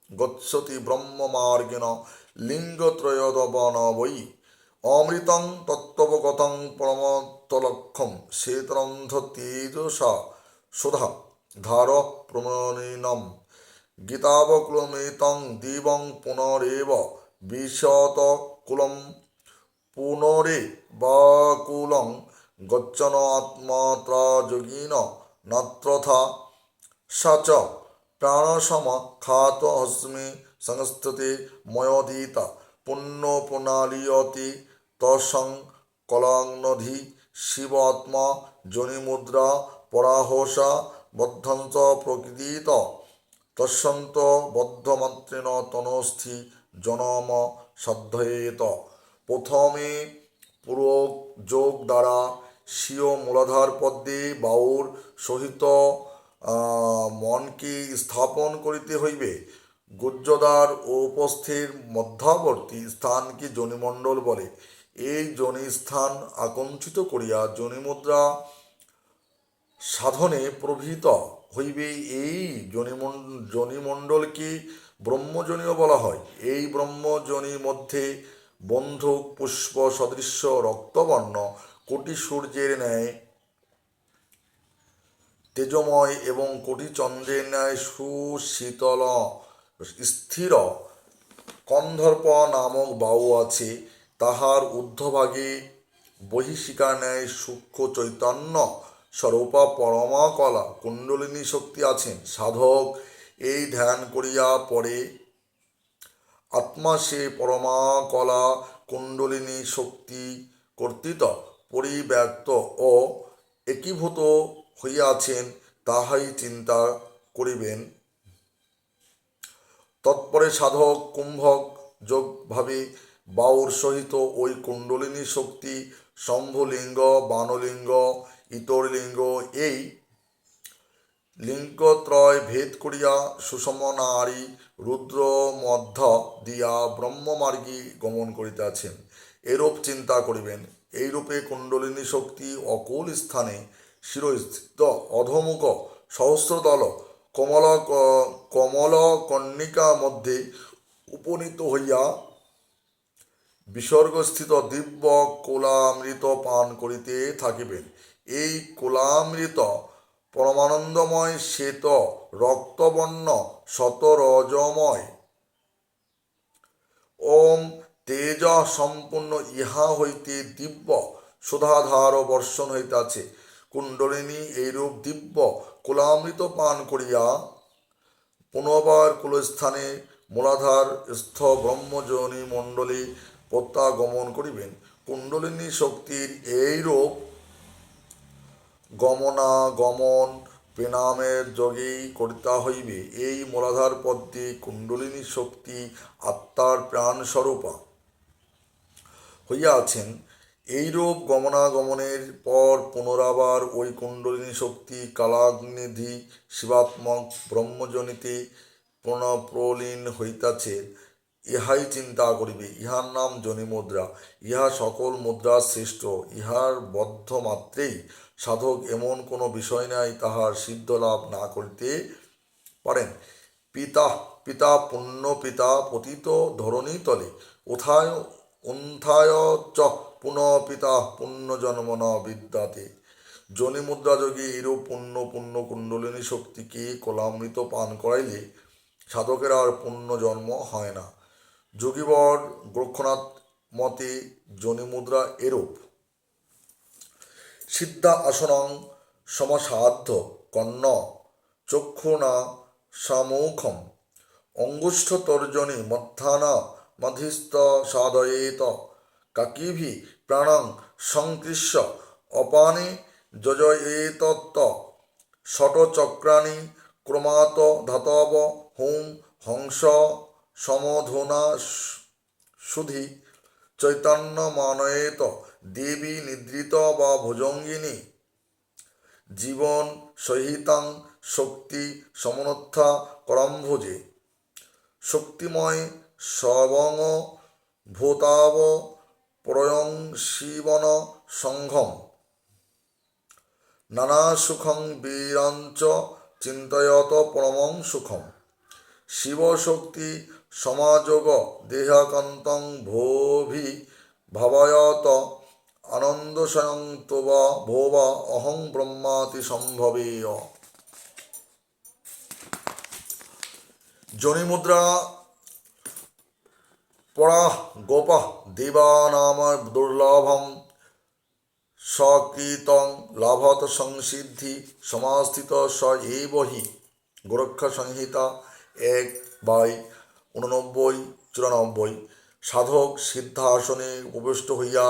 গচ্ছতি ব্রহ্মমার্গেণ লিঙ্গত্রয়োদবনবৈ অমৃতং তত্ত্ববগতং পরমত্তলক্ষম শ্বেতরন্ধ্র তেজসা সুধা ধার প্রমণীনম গীতাবকুলমেতং দিবং পুনরেব বিশত কুলম পুনরে বাকুলং গচ্ছন আত্মাত্রা যোগিন নাত্রথা সচ প্রাণসম খাত হস্মি সংস্থতে ময়োদিতা পুণ্য পুনালিয়তি তসং কলাংনধি শিব আত্মা যোনিমুদ্রা পরাহসা বদ্ধন্ত প্রকৃতিত তস্যন্ত বদ্ধমাত্রেণ তনস্থি জনম সাধ্যয়েত। প্রথমে পূরক যোগ দ্বারা স্বীয় মূলাধার পদ্মে বাউর সহিত মনকে স্থাপন করিতে হইবে। গুহ্যদ্বার ও উপস্থির মধ্যবর্তী স্থানকে যোনিমণ্ডল বলে। এই যোনি স্থান আকঞ্চিত করিয়া যোনিমুদ্রা সাধনে প্রভৃত হইবে। এই যোনিমণ্ডলকে ব্রহ্মযোনিও বলা হয়। এই ব্রহ্মযোনির মধ্যে বন্ধুক পুষ্প সদৃশ্য রক্তবর্ণ কোটি সূর্যের ন্যায় তেজময় এবং কোটি চন্দ্রের ন্যায় সুশীতল স্থির কন্ধর্প নামক বায়ু আছে। তাহার ঊর্ধ্বভাগে বহিঃশিখার ন্যায় সূক্ষ্ম চৈতন্য স্বরূপা পরমাকলা কুণ্ডলিনী শক্তি আছেন। সাধক এই ধ্যান করিয়া পরে আত্মা সে পরমাকলা কুণ্ডলিনী শক্তি কর্তৃক পরিব্যাপ্ত ও একীভূত হইয়াছেন, তাহাই চিন্তা করিবেন। তৎপরে সাধক কুম্ভক যোগভাবে বাউর সহিত ওই কুণ্ডলিনী শক্তি শম্ভুলিঙ্গ, বাণলিঙ্গ, ইতরলিঙ্গ এই লিঙ্গত্রয় ভেদ করিয়া সুষম নারী রুদ্র মধ্য দিয়া ব্রহ্মমার্গী গমন করিতেছেন, এরূপ চিন্তা করিবেন। এইরূপে কুণ্ডলিনী শক্তি অকুল স্থানে শিরস্থিত অধোমুখ সহস্রদল কমল কর্ণিকা মধ্যে উপনীত হইয়া বিসর্গস্থিত দিব্য কোলামৃত পান করিতে থাকিবেন। এই কোলামৃত পরমানন্দময় শ্বেত রক্তবর্ণ শতরজময়। ওম তেজ সম্পূর্ণ ইহা হইতে দিব্য সুধাধার বর্ষণ হইতাছে। কুণ্ডলিনী এইরূপ দিব্য কুলামৃত পান করিয়া পুনর্বার কুলস্থানে মূলাধার স্থ ব্রহ্মযোনি মণ্ডলী প্রত্যাগমন করিবেন। কুণ্ডলিনী শক্তির এইরূপ গমনাগমন প্রেণামের যোগেই করিতে হইবে। এই মূলাধার পদ্মে কুণ্ডলিনী শক্তি আত্মার প্রাণস্বরূপা হইয়া আছেন। এইরূপ গমনাগমনের পর পুনরাবার ওই কুণ্ডলিনী শক্তি কালাগ্নিধি শিবাত্মক ব্রহ্মজনিতে প্রলীন হইতাছে। ইহাই চিন্তা করিবে। ইহার নাম যোনিমুদ্রা। ইহা সকল মুদ্রা শ্রেষ্ঠ। ইহার বদ্ধ মাত্রেই সাধক এমন কোনো বিষয় নাই তাহার সিদ্ধ লাভ না করিতে পারেন। পিতা পিতা পুণ্য পিতা পতিত ধরণীতলে উথায় উন্থায় চ পুনঃ পিতা পুণ্য জন্ম ন বিদ্যাতে। যোনিমুদ্রা যোগে এরূপ পুণ্য পুণ্য কুণ্ডলিনী শক্তিকে কলামৃত পান করাইলে সাধকের আর পুণ্য জন্ম হয় না। যোগীবর গোরক্ষনাথ মতে যোনিমুদ্রা এরূপ। সিদ্ধা আসনং সমসাধ্য কর্ণ চক্ষুনা সামুখম অঙ্গুষ্ঠ তর্জনী মধ্যাহ্ন মধিস্থ সাধয়েত কাকিভি প্রাণং সংকৃষ্য অপানে যজয়েতত্ত ষটচক্রাণি ক্রমাত ধাতব হুম হংস সমধুনা সুধি চৈতন্য মানয়েত দেবী নিদ্রিত বা ভুজঙ্গিনী জীবন সহিতাং শক্তি সমনোত্থা করম্ভুজে শক্তিময় সবং ভূতাব প্রয়ং শিবন সংঘম নানা সুখং বীরাঞ্চ চিন্তয়ত পরমং সুখম। শিবশক্তি সমাযোগ দেহাকান্তং ভোভি ভাবয়ত আনন্দস্বয়ং তোবা ভোবা অহং ব্রহ্মাতি সম্ভবেয়। যোনিমুদ্রা পরা গোপা দেবানাম দুর্লভম সকৃতং লাভত সংসিদ্ধি সমাস্থিত স এব হি। গোরক্ষা সংহিতা 1/89-94। সাধক সিদ্ধাসনে উপবিষ্ট হইয়া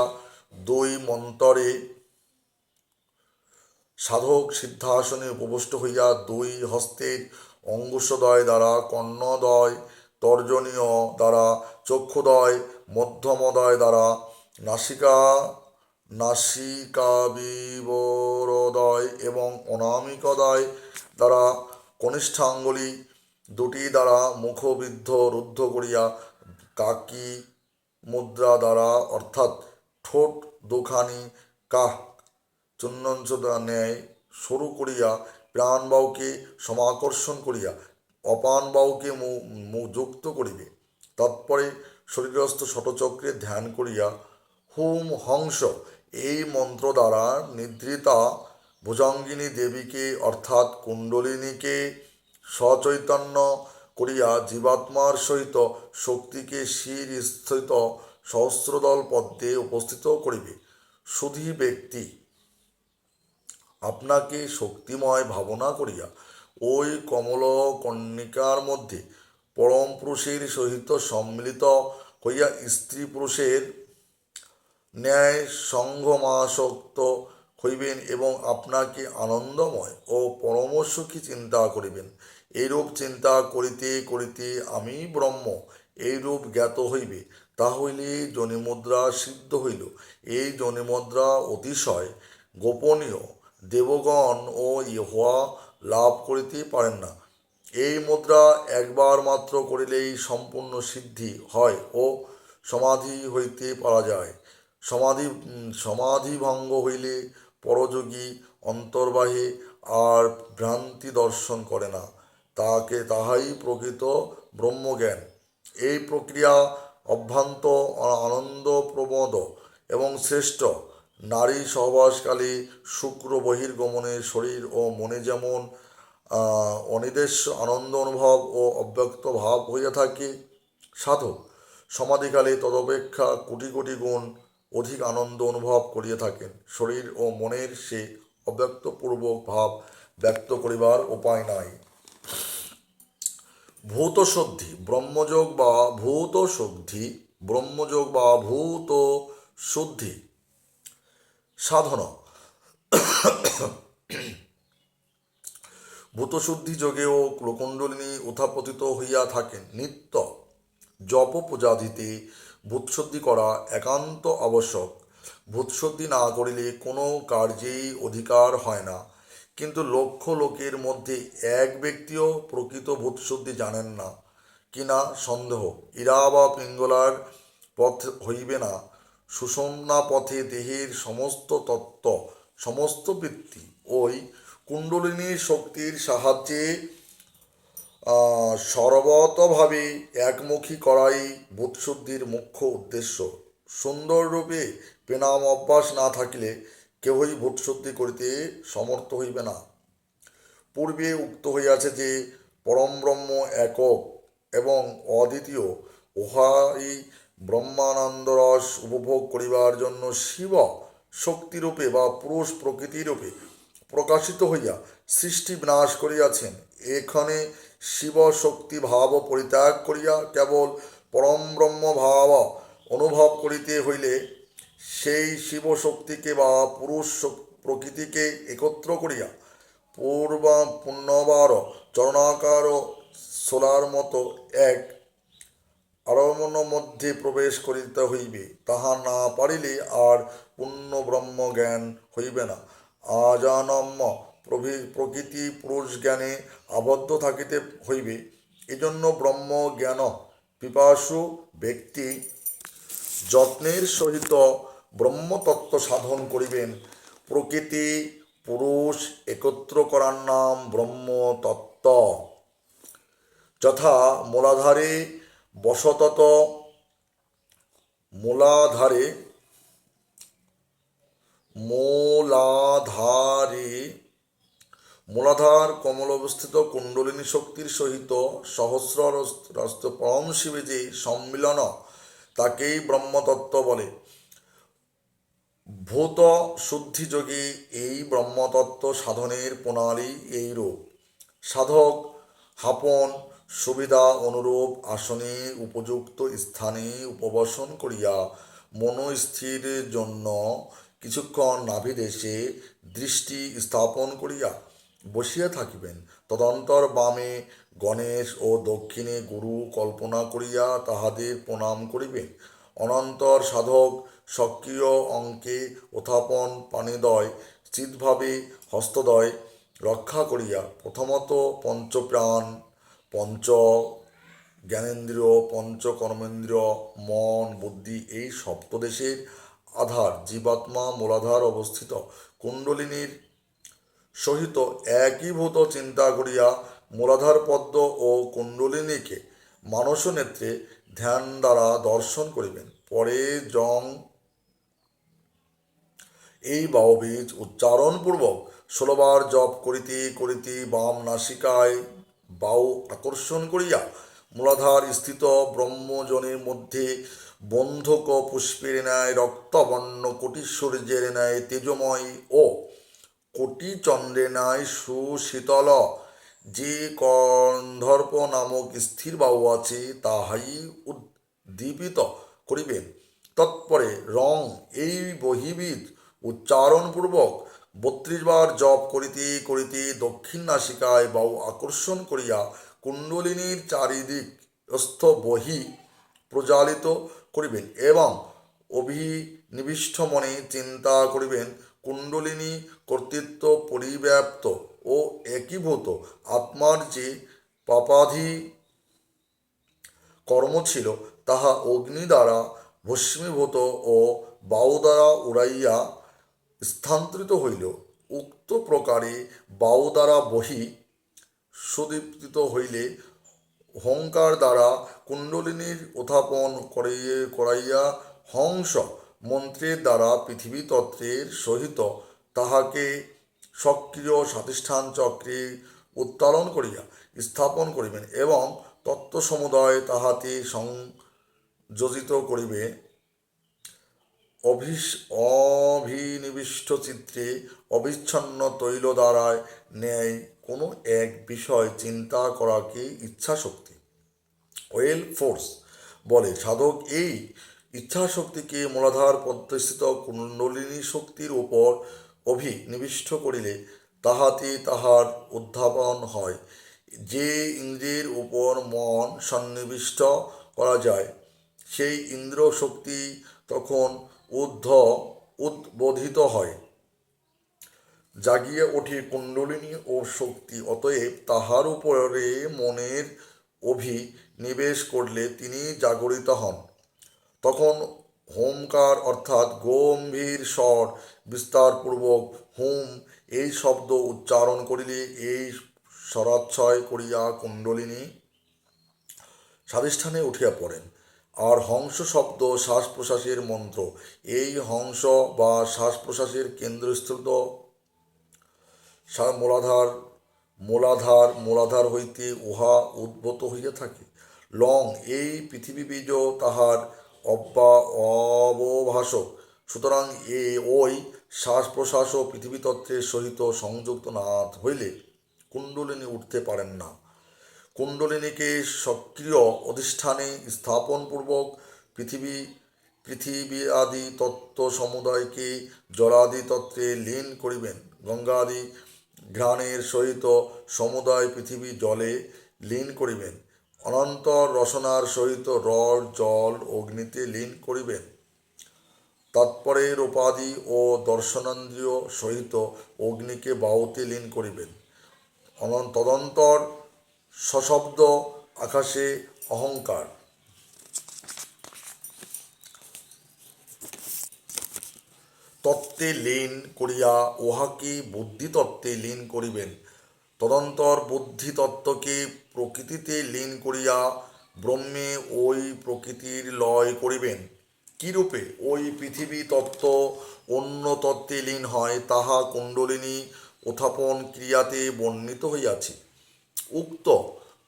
দুই মন্তরে দুই হস্তের অঙ্গুষ্ঠদ্বয় দ্বারা কর্ণদ্বয় তর্জনীয় দ্বারা চক্ষুদ্বয় মধ্যমদ্বয় দ্বারা নাসিকাবিবরদ্বয় এবং অনামিকদ্বয় দ্বারা কনিষ্ঠাঙ্গুলি দুটি দ্বারা মুখবিদ্ধ রুদ্ধ করিয়া কাকি মুদ্রা দ্বারা অর্থাৎ ঠোঁট দুখানি কাহ চুন্নঞ্চদা ন্যায় সরু করিয়া প্রাণবাহুকে সমাকর্ষণ করিয়া অপানবাহুকে যুক্ত করিবে। তৎপরে শরীরস্থ ষটচক্রে ধ্যান করিয়া হুম হংস এই মন্ত্র দ্বারা নিদ্রিতা ভুজঙ্গিনী দেবীকে অর্থাৎ কুণ্ডলিনীকে সচৈতন্য করিয়া জীবাত্মার সহিত শক্তিকে শির স্থিত সহস্রদল পদ্মে উপস্থিত করিবে। সুধী ব্যক্তি আপনাকে শক্তিময় ভাবনা করিয়া ওই কমল কর্ণিকার মধ্যে পরম পুরুষের সহিত সম্মিলিত হইয়া স্ত্রী পুরুষের ন্যায় সঙ্গমাসক্ত হইবেন এবং আপনাকে আনন্দময় ও পরমসুখী চিন্তা করিবেন। এইরূপ চিন্তা করিতে করিতে আমি ব্রহ্ম এইরূপ জ্ঞাত হইবে। তাহলে যোনিমুদ্রা সিদ্ধ হইল। এই যোনিমুদ্রা অতিশয় গোপনীয়। দেবগণ ও ইহা লাভ করিতে পারেন না। এই মুদ্রা একবার মাত্র করিলেই সম্পূর্ণ সিদ্ধি হয় ও সমাধি হইতে পারা যায়। সমাধিভঙ্গ হইলে পরযোগী অন্তর্বাহে আর ভ্রান্তি দর্শন করে না। তাহাই প্রকৃত ব্রহ্মজ্ঞান। এই প্রক্রিয়া অভ্রান্ত আনন্দপ্রমোদ এবং শ্রেষ্ঠ। নারী সহবাসকালে শুক্র বহির্গমনে শরীর ও মনে যেমন অনির্দেশ্য আনন্দ অনুভব ও অব্যক্ত ভাব হইয়া থাকে, সাধক সমাধিকালে তদপেক্ষা কোটি কোটি গুণ অধিক আনন্দ অনুভব করিয়া থাকেন। শরীর ও মনের সে অব্যক্তপূর্বক ভাব ব্যক্ত করিবার উপায় নাই। ভূতশুদ্ধি ব্রহ্মযোগ বা ভূতশুদ্ধি ব্রহ্মযোগ বা ভূত শুদ্ধি সাধনা। ভূতশুদ্ধি যোগেও কুলকুণ্ডলিনী উত্থাপতিত হইয়া থাকেন। নিত্য জপ পূজাদিতে ভূতশুদ্ধি করা একান্ত আবশ্যক। ভূতশুদ্ধি না করিলে কোনো কার্যেই অধিকার হয় না। কিন্তু লক্ষ লোকের মধ্যে এক ব্যক্তিও প্রকৃত ভূতশুদ্ধি জানেন না কিনা সন্দেহ। ইরা বা পিঙ্গলার পথ হইবে না। সুষুম্না পথে দেহের সমস্ত তত্ত্ব সমস্ত বৃত্তি ওই কুণ্ডলিনী শক্তির সাহায্যে সর্বতভাবে একমুখী করাই ভূতশুদ্ধির মুখ্য উদ্দেশ্য। সুন্দররূপে প্রণাম অভ্যাস না থাকিলে কেহই ভূতশুদ্ধি করিতে সমর্থ হইবে না। পূর্বে উক্ত হইয়াছে যে পরমব্রহ্ম একক এবং অদ্বিতীয়, উহাই ব্রহ্মানন্দরস উপভোগ করিবার জন্য শিব শক্তিরূপে বা পুরুষ প্রকৃতিরূপে প্রকাশিত হইয়া সৃষ্টি বিনাশ করিয়াছেন। এখানে শিব শক্তি ভাব পরিত্যাগ করিয়া কেবল পরমব্রহ্ম ভাব অনুভব করিতে হইলে সেই শিব শক্তিকে বা পুরুষ প্রকৃতিকে একত্র করিয়া পুনর্বার চরণাকার সোলার মতো এক আরম্ভন মধ্যে প্রবেশ করিতে হইবে। তাহা না পারিলে আর পূর্ণ ব্রহ্ম জ্ঞান হইবে না। আজানম্য প্রকৃতি পুরুষ জ্ঞানে আবদ্ধ থাকিতে হইবে। এজন্য ব্রহ্ম জ্ঞান পিপাসু ব্যক্তি যত্নের সহিত ব্রহ্মতত্ত্ব সাধন করিবেন। প্রকৃতি পুরুষ একত্র করার নাম ব্রহ্মতত্ত্ব। যথা মূলাধারে বসতত মূলাধারে মূলাধারে মূলাধার কমল অবস্থিত কুণ্ডলিনী শক্তির সহিত সহস্রহস্ত পরম শিবে যে সম্মিলন, তাকেই ব্রহ্মতত্ত্ব বলে। ভূত শুদ্ধিযোগে এই ব্রহ্মতত্ত্ব সাধনের প্রণালী এইরূপ। সাধক আপন সুবিধা অনুরূপ আসনে উপযুক্ত স্থানে উপবেশন করিয়া মনস্থিরের জন্য কিছুক্ষণ নাভিদেশে দৃষ্টি স্থাপন করিয়া বসিয়া থাকিবেন। তদন্তর বামে গণেশ ও দক্ষিণে গুরু কল্পনা করিয়া তাহাদের প্রণাম করিবেন। অনন্তর সাধক সক্রিয় অঙ্কে উত্থাপন পাণিদ্বয় চিৎভাবে হস্তদ্বয় রক্ষা করিয়া প্রথমত পঞ্চপ্রাণ, পঞ্চ জ্ঞানেন্দ্রিয়, পঞ্চ কর্মেন্দ্রিয়, মন বুদ্ধি এই সপ্তদেশের আধার জীবাত্মা মূলাধার অবস্থিত কুণ্ডলিনীর সহিত একীভূত চিন্তা করিয়া মূলাধার পদ্ম ও কুণ্ডলিনীকে মানসনেত্রে ধ্যান দ্বারা দর্শন করিবেন। পরে জং এই বাউবীজ উচ্চারণপূর্বক 16 বার জপ করিতে করিতে বাম নাসিকায় বাউ আকর্ষণ করিয়া মূলাধার স্থিত ব্রহ্মজনের মধ্যে বন্ধক পুষ্পের ন্যায় রক্তবর্ণ কোটি সূর্যের ন্যায় তেজময় ও কোটি চন্দ্রের ন্যায় সুশীতল যে কন্ধর্প নামক স্থির বাহু আছে, তাহাই উদ্দীপিত করিবেন। তৎপরে রং এই বহিবীজ উচ্চারণপূর্বক 32 বার জপ করিতে করিতে দক্ষিণ নাসিকায় বাহু আকর্ষণ করিয়া কুণ্ডলিনীর চারিদিক স্থ বহি প্রজ্বালিত করিবেন এবং অভিনিবিষ্ট মনে চিন্তা করিবেন কুণ্ডলিনী কর্তৃত্ব পরিব্যাপ্ত ও একীভূত আত্মার যে পাপাধি কর্ম ছিল, তাহা অগ্নি দ্বারা ভস্মীভূত ও বায়ু দ্বারা উড়াইয়া স্থানান্তরিত হইল। উক্ত প্রকারে বায়ু দ্বারা বহি সুদীপ্তিত হইলে হংকার দ্বারা কুণ্ডলিনীর উত্থাপন করাইয়া হংস মন্ত্রের দ্বারা পৃথিবী তত্ত্বের সহিত তাহাকে সক্রিয় স্বাধিষ্ঠান চক্রে উত্তোলন করিয়া স্থাপন করিবেন এবং তত্ত্ব সমুদয় তাহাতে সংযোজিত করিবে। অভিনিবিষ্ট চিত্রে অবিচ্ছন্ন তৈল দ্বারায় ন্যায় কোনো এক বিষয় চিন্তা করাকে ইচ্ছাশক্তি ওয়েল ফোর্স বলে। সাধক এই ইচ্ছাশক্তিকে মূলাধার প্রতিষ্ঠিত কুণ্ডলিনী শক্তির উপর অভিনিবিষ্ট করিলে তাহাতে তাহার উদ্ধাপন হয়। যে ইন্দ্রিয়ের উপর মন সন্নিবিষ্ট করা যায় সেই ইন্দ্র শক্তি তখন উদ্বোধিত হয়, জাগিয়ে ওঠে কুণ্ডলিনী ও শক্তি। অতএব তাহার উপরে মনের অভিনিবেশ করলে তিনি জাগরিত হন। তখন হোমকার অর্থাৎ গম্ভীর স্বর বিস্তারপূর্বক হুম এই শব্দ উচ্চারণ করিলে এই স্বরাচ্ছয় করিয়া কুণ্ডলিনী স্বাধিষ্ঠানে উঠিয়া পড়েন। আর হংস শব্দ শ্বাস প্রশ্বাসের মন্ত্র। এই হংস বা শ্বাস প্রশ্বাসের কেন্দ্রস্থিত মূলাধার হইতে উহা উদ্ভূত হইয়া থাকে। লং এই পৃথিবীবীজ তাহার অবভাষক। সুতরাং ওই শ্বাস প্রশ্বাস ও পৃথিবীতত্ত্বের সহিত সংযুক্ত না হইলে কুণ্ডলিনী উঠতে পারেন না। কুণ্ডলিনীকে সক্রিয় অধিষ্ঠানে স্থাপনপূর্বক পৃথিবী আদি তত্ত্ব সমুদায়কে জলাদি তত্ত্বে লীন করিবেন। গঙ্গাদি ঘ্রাণের সহিত সমুদায় পৃথিবী জলে লীন করিবেন। অনন্তর রসনার সহিত রড জল অগ্নিতে লীন করিবেন। তাৎপরে রূপাদি ও দর্শনেন্দ্রিয় সহিত অগ্নিকে বায়ুতে লীন করিবেন। তদন্তর সশব্দ আকাশে অহংকার তত্ত্বে লীন করিয়া উহাকে বুদ্ধিতত্ত্বে লীন করিবেন। তদন্তর বুদ্ধিতত্ত্বকে প্রকৃতিতে লীন করিয়া ব্রহ্মে ওই প্রকৃতির লয় করিবেন। কিরূপে ওই পৃথিবী তত্ত্ব অন্য তত্ত্বে লীন হয় তাহা কুণ্ডলিনী উত্থাপন ক্রিয়াতে বর্ণিত হইয়াছে। উক্ত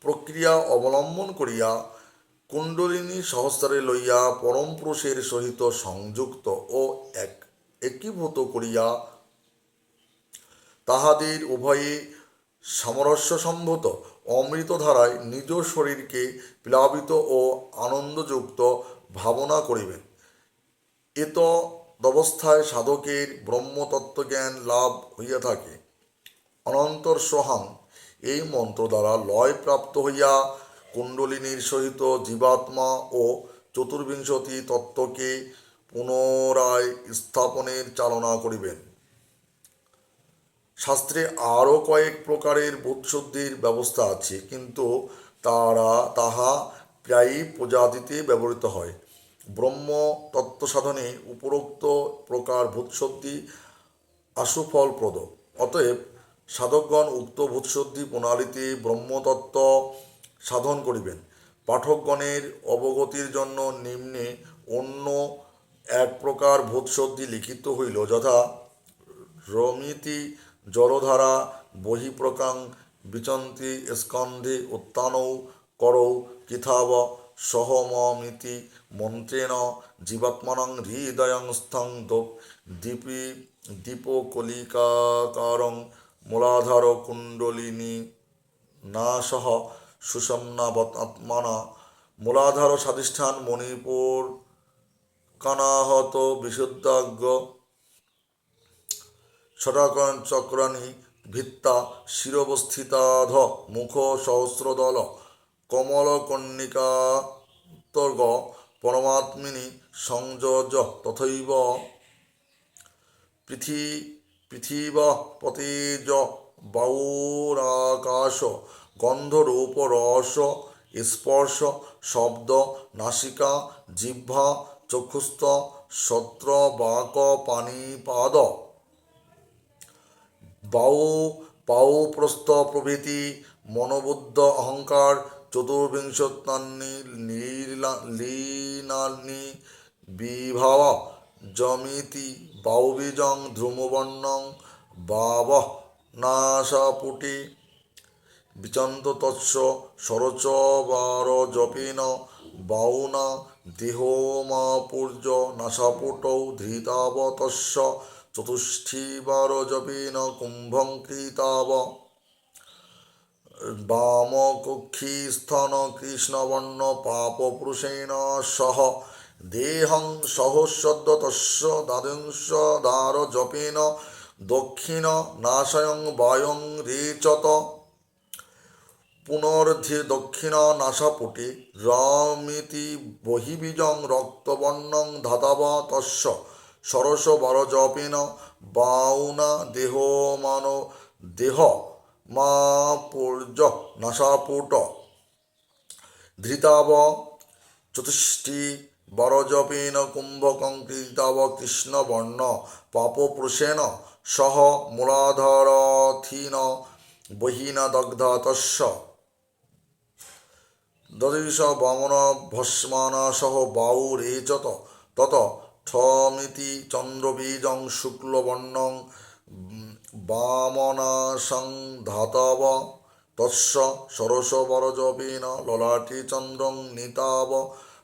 প্রক্রিয়া অবলম্বন করিয়া কুণ্ডলিনী সহস্রারে লইয়া পরম পুরুষের সহিত সংযুক্ত ও একীভূত করিয়া তাহাদের উভয়ে সামরস্যসম্ভূত অমৃতধারায় নিজ শরীরকে প্লাবিত ও আনন্দযুক্ত ভাবনা করিবেন। এতদবস্থায় সাধকের ব্রহ্মতত্ত্বজ্ঞান লাভ হইয়া থাকে। অনন্তর সোহাং এই মন্ত্র দ্বারা লয় প্রাপ্ত হইয়া কুণ্ডলিনীর সহিত জীবাত্মা ও চতুর্বিংশতি তত্ত্বকে পুনরায় স্থাপনের চালনা করিবেন। শাস্ত্রে আরও কয়েক প্রকারের বোধশুদ্ধির ব্যবস্থা আছে, কিন্তু তাহা প্রায়ই প্রজাতিতে ব্যবহৃত হয়। ব্রহ্ম তত্ত্বসাধনে উপরোক্ত প্রকার ভূতশুদ্ধি আশুফলপ্রদ। অতএব সাধকগণ উক্ত ভূতশুদ্ধি প্রণালীতে ব্রহ্মতত্ত্ব সাধন করিবেন। পাঠকগণের অবগতির জন্য নিম্নে অন্য এক প্রকার ভূতশুদ্ধি লিখিত হইল, যথা রমিতি জলধারা বহিঃপ্রকাং বিচন্তি স্কন্ধে উত্থানৌ করৌ কিথাব সহমমিতি মন্ত্রেণ জীবাত্মানং হৃদয়ংস্থং দীপকলিকাকারং মূলাধার কুণ্ডলিনী নাসহ সুষমনাবত্মানা। মূলাধার স্বাধিষ্ঠান মণিপুর কানাহত বিশুদ্ধাজ্ঞ ষটচক্রাণি ভিত্তা শিরবস্থিতাধ মুখ সহস্রদল কমলকর্ণিকান্তর্গ পরমাত্মিনী সংযোজ তথৈব পৃথিবীপতেজ বায়ুরাকাশ গন্ধরূপ রস স্পর্শ শব্দ নাসিকা জিহ্বা চক্ষুস্থ শ্রোত্র বাক পাণিপাদ বায়ুপ্রস্থ প্রভৃতি মনোবুদ্ধ অহংকার চতুর্বিংশত্যানি লীনানি বিভাবা জমিতি বাউবীজং ধ্রুমবর্ণং বাবঃ নাসাপুটে বিচন্ত তৎস সরচবারজপেন বাউনা দেহমাপূর্য নাসাপুটৌ ধৃতাবতস্য চতুষ্ঠিবারজপেন কুম্ভং কৃতাব বামকক্ষী স্তন কৃষ্ণবর্ণ পাপপুরুষেণ সহ দেহং সহস্রদ্য তস্য দ্বাদংশ দ্বারজপেন দক্ষিণ নাশয়ং বায়ং রেচত পুনর্ধে দক্ষিণ নাসাপুটে রমিতি বহিবীজং রক্তবর্ণং ধাতাব তস্য ষোড়শ বারজপেন বাউনা দেহ মাপূর্য নাসাপুট ধৃতাব চতুষ্টি বারজপেন কুম্ভকং কৃতাব কৃষ্ণবর্ণ পাপপুরুষেণ সহ মূলাধারথিন বহিনা দগ্ধা তস্য দদৃশ বামন ভস্মানা সহ বাউ রেচত তত ঠমিতি চন্দ্রবীজং শুক্লবর্ণং বামনাসং ধাতাব তস্য ষোড়শবরজপেন ললাটে চন্দ্রং নিতাব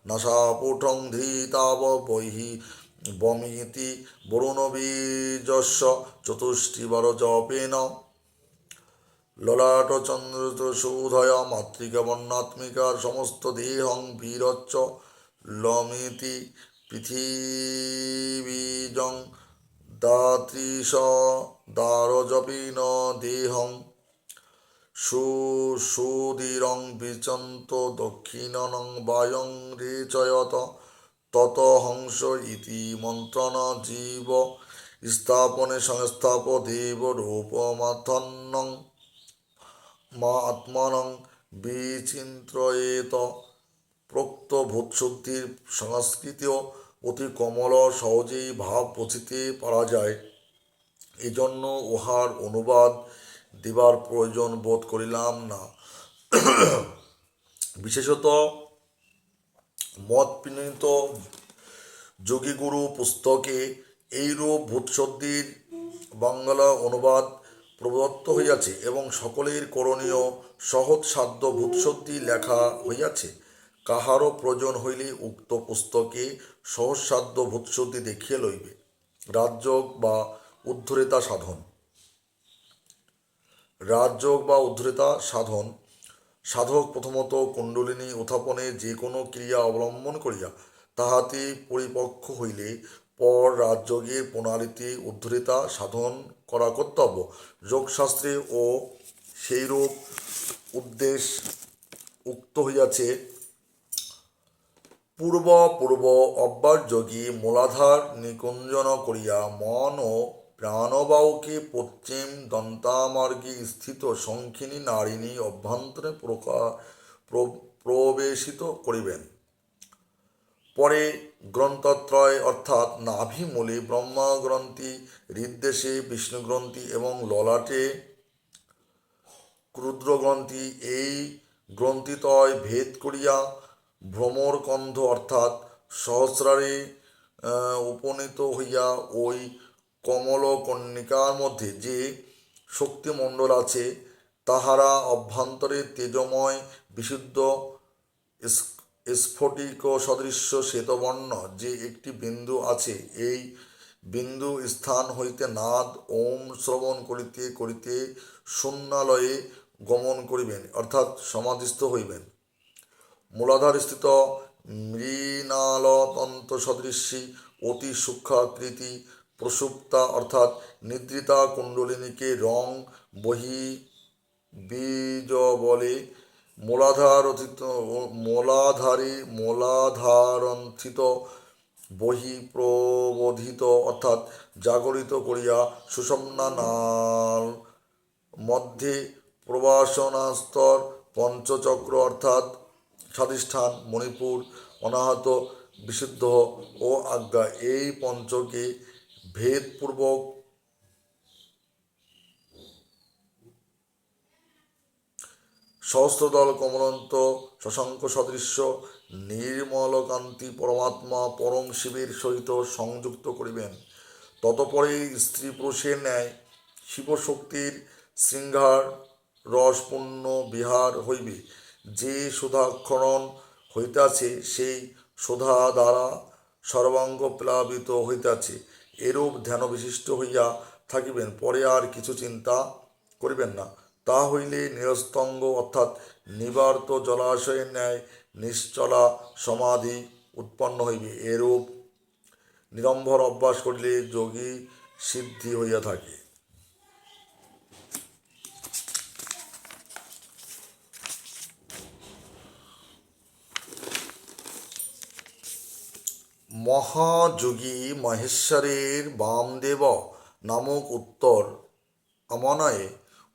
নাসাপুটং ধৃতাব বহি বমিতি বরুণবীজস্য চতুষ্টিবারজপেন ললাট চন্দ্র সৌধয়া মাতৃকা বর্ণাত্মিকার সমস্ত দেহং বীরচ্চ লমিতি পৃথিবীজং দাত্রিশ দ্বারজপেন দেহং সুদীরং বিচন্ত দক্ষিণং বায়ং রেচয়ত তত হংস ইতি মন্ত্রণ জীব স্থাপনে সংস্থাপ দেব রূপমাথন্নং মা আত্মানং বিচিন্ত্রয়েত প্রোক্ত ভূতশুদ্ধির সংস্কৃতিও অতি কমল সহজেই ভাব বুঝিতে পারা যায়। এজন্য উহার অনুবাদ দিবার প্রয়োজন বোধ করিলাম না। বিশেষত মত বিনীত যোগীগুরু পুস্তকে এইরূপ ভূতশুদ্ধির বাংলা অনুবাদ প্রদত্ত হইয়াছে এবং সকলের করণীয় সহজসাধ্য ভূতশুদ্ধি লেখা হইয়াছে। কাহারও প্রয়োজন হইলে উক্ত পুস্তকে সহজসাধ্য ভূতশুদ্ধি দেখিয়ে লইবে। রাজযোগ বা উদ্ধৃতা সাধন। রাজযোগ বা উদ্ধৃতা সাধন সাধক প্রথমত কুণ্ডলিনী উত্থাপনে যে কোনো ক্রিয়া অবলম্বন করিয়া তাহাতে পরিপক্ক হইলে পর রাজযোগের প্রণালীতে উদ্ধৃতা সাধন করা কর্তব্য। যোগশাস্ত্রে ও সেইরূপ উদ্দেশ্য উক্ত হইয়াছে। পূর্ব অভ্যাসযোগী মূলাধার নিকুঞ্জন করিয়া মন ও প্রাণবাহুকে পশ্চিম দন্তামার্গে স্থিত শঙ্খিনী নাড়িনী অভ্যন্তরে প্রবেশিত করিবেন। পরে গ্রন্থত্রয় অর্থাৎ নাভিমূলে ব্রহ্মগ্রন্থি, হৃদ্দেশে বিষ্ণুগ্রন্থি এবং ললাটে রুদ্রগ্রন্থি, এই গ্রন্থিতয় ভেদ করিয়া ভ্রমরকন্ধ অর্থাৎ সহস্রারে উপনীত হইয়া ওই কমলকর্ণিকার মধ্যে যে শক্তিমণ্ডল আছে তাহারা অভ্যন্তরে তেজময় বিশুদ্ধ স্ফটিক সদৃশ্য শ্বেতবর্ণ যে একটি বিন্দু আছে, এই বিন্দু স্থান হইতে নাদ ওম শ্রবণ করিতে করিতে শূন্যালয়ে গমন করিবেন অর্থাৎ সমাধিস্থ হইবেন। মূলাধারস্থিত মৃণালতন্ত সদৃশী অতি সূক্ষ্মাকৃতি প্রসুপ্তা অর্থাৎ নিদ্রিতা কুণ্ডলিনীকে রং বহি বীজ বলে। মূলাধারন্থিত বহি প্রবোধিত অর্থাৎ জাগরিত করিয়া সুষুম্না নাল মধ্যে প্রবাসনাস্তর পঞ্চচক্র অর্থাৎ স্বাধিষ্ঠান, মণিপুর, অনাহত, বিশুদ্ধ ও আজ্ঞা এই পঞ্চকে ভেদপূর্বক সহস্রদল কমলন্ত শশাঙ্ক সদৃশ্য নির্মল কান্তি পরমাত্মা পরম শিবের সহিত সংযুক্ত করিবেন। ততপরে স্ত্রী পুরুষের ন্যায় শিবশক্তির শৃঙ্গার রসপূর্ণ বিহার হইবে। যে সুধাক্ষরণ হইতাছে সেই সুধা দ্বারা সর্বাঙ্গ প্লাবিত হইতাছে। এরূপ ধ্যান বিশিষ্ট হইয়া থাকিবেন, পরে আর কিছু চিন্তা করিবেন না। তা হইলে নিরস্তঙ্গ অর্থাৎ নিবার্ত জলাশয়ের ন্যায় নিশ্চলা সমাধি উৎপন্ন হইবে। এরূপ নিরম্বর অভ্যাস করিলে যোগী সিদ্ধি হইয়া থাকে। মহাযোগী মহেশ্বরের বামদেব নামক উত্তর আমানয়ে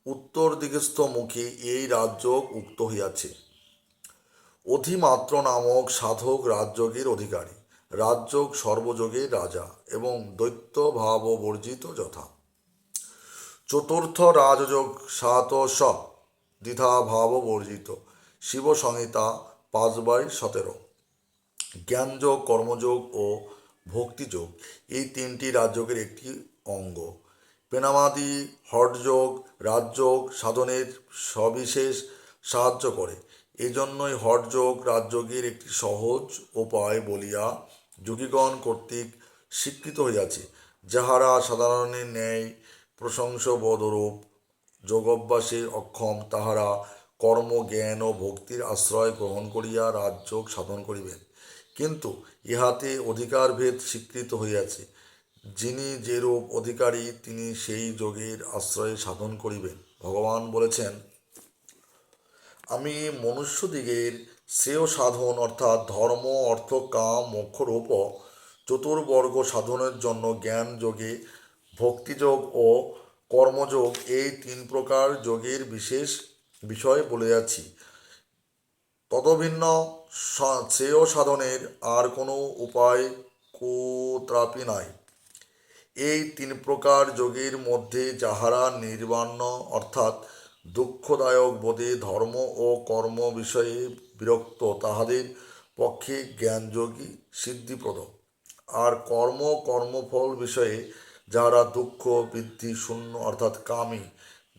উত্তর দিগস্থ মুখে এই রাজযোগ উক্ত হইয়াছে। অধিমাত্র নামক সাধক রাজযোগের অধিকারী। রাজযোগ সর্বযোগের রাজা এবং দৈত্য ভাব বর্জিত যথা। চতুর্থ রাজযোগ সাতশ দ্বিধা ভাব বর্জিত। শিব সংহিতা 5/17। জ্ঞানযোগ, কর্মযোগ ও ভক্তিযোগ এই তিনটি রাজযোগের একটি অঙ্গ। প্রেমাদি হঠযোগ রাজযোগ সাধনের সবিশেষ সাহায্য করে। এজন্যই হঠযোগ রাজযোগের একটি সহজ উপায় বলিয়া যোগীগণ কর্তৃক স্বীকৃত হইয়াছে। যাহারা সাধারণের ন্যায় প্রশংসবোধরূপ যোগাভ্যাসে অক্ষম, তাহারা কর্ম, জ্ঞান ও ভক্তির আশ্রয় গ্রহণ করিয়া রাজযোগ সাধন করিবেন। কিন্তু ইহাতে অধিকারভেদ স্বীকৃত হইয়াছে। যিনি যেরূপ অধিকারী তিনি সেই যোগের আশ্রয়ে সাধন করিবেন। ভগবান বলেছেন, আমি মনুষ্যদিগের শ্রেয় সাধন অর্থাৎ ধর্ম, অর্থ, কাম, মোক্ষরূপ চতুর্বর্গ সাধনের জন্য জ্ঞান যোগে, ভক্তিযোগ ও কর্মযোগ এই 3 প্রকার যোগের বিশেষ বিষয় বলিয়াছি। তদভিন্ন শ্রেয় সাধনের আর কোনো উপায় কুত্রাপি নাই। এই 3 প্রকার যোগের মধ্যে যাহারা নির্বাণ অর্থাৎ দুঃখদায়ক বোধে ধর্ম ও কর্ম বিষয়ে বিরক্ত, তাহাদের পক্ষে জ্ঞানযোগী সিদ্ধিপ্রদ। আর কর্মফল বিষয়ে যাহারা দুঃখ বৃদ্ধি শূন্য অর্থাৎ কামী,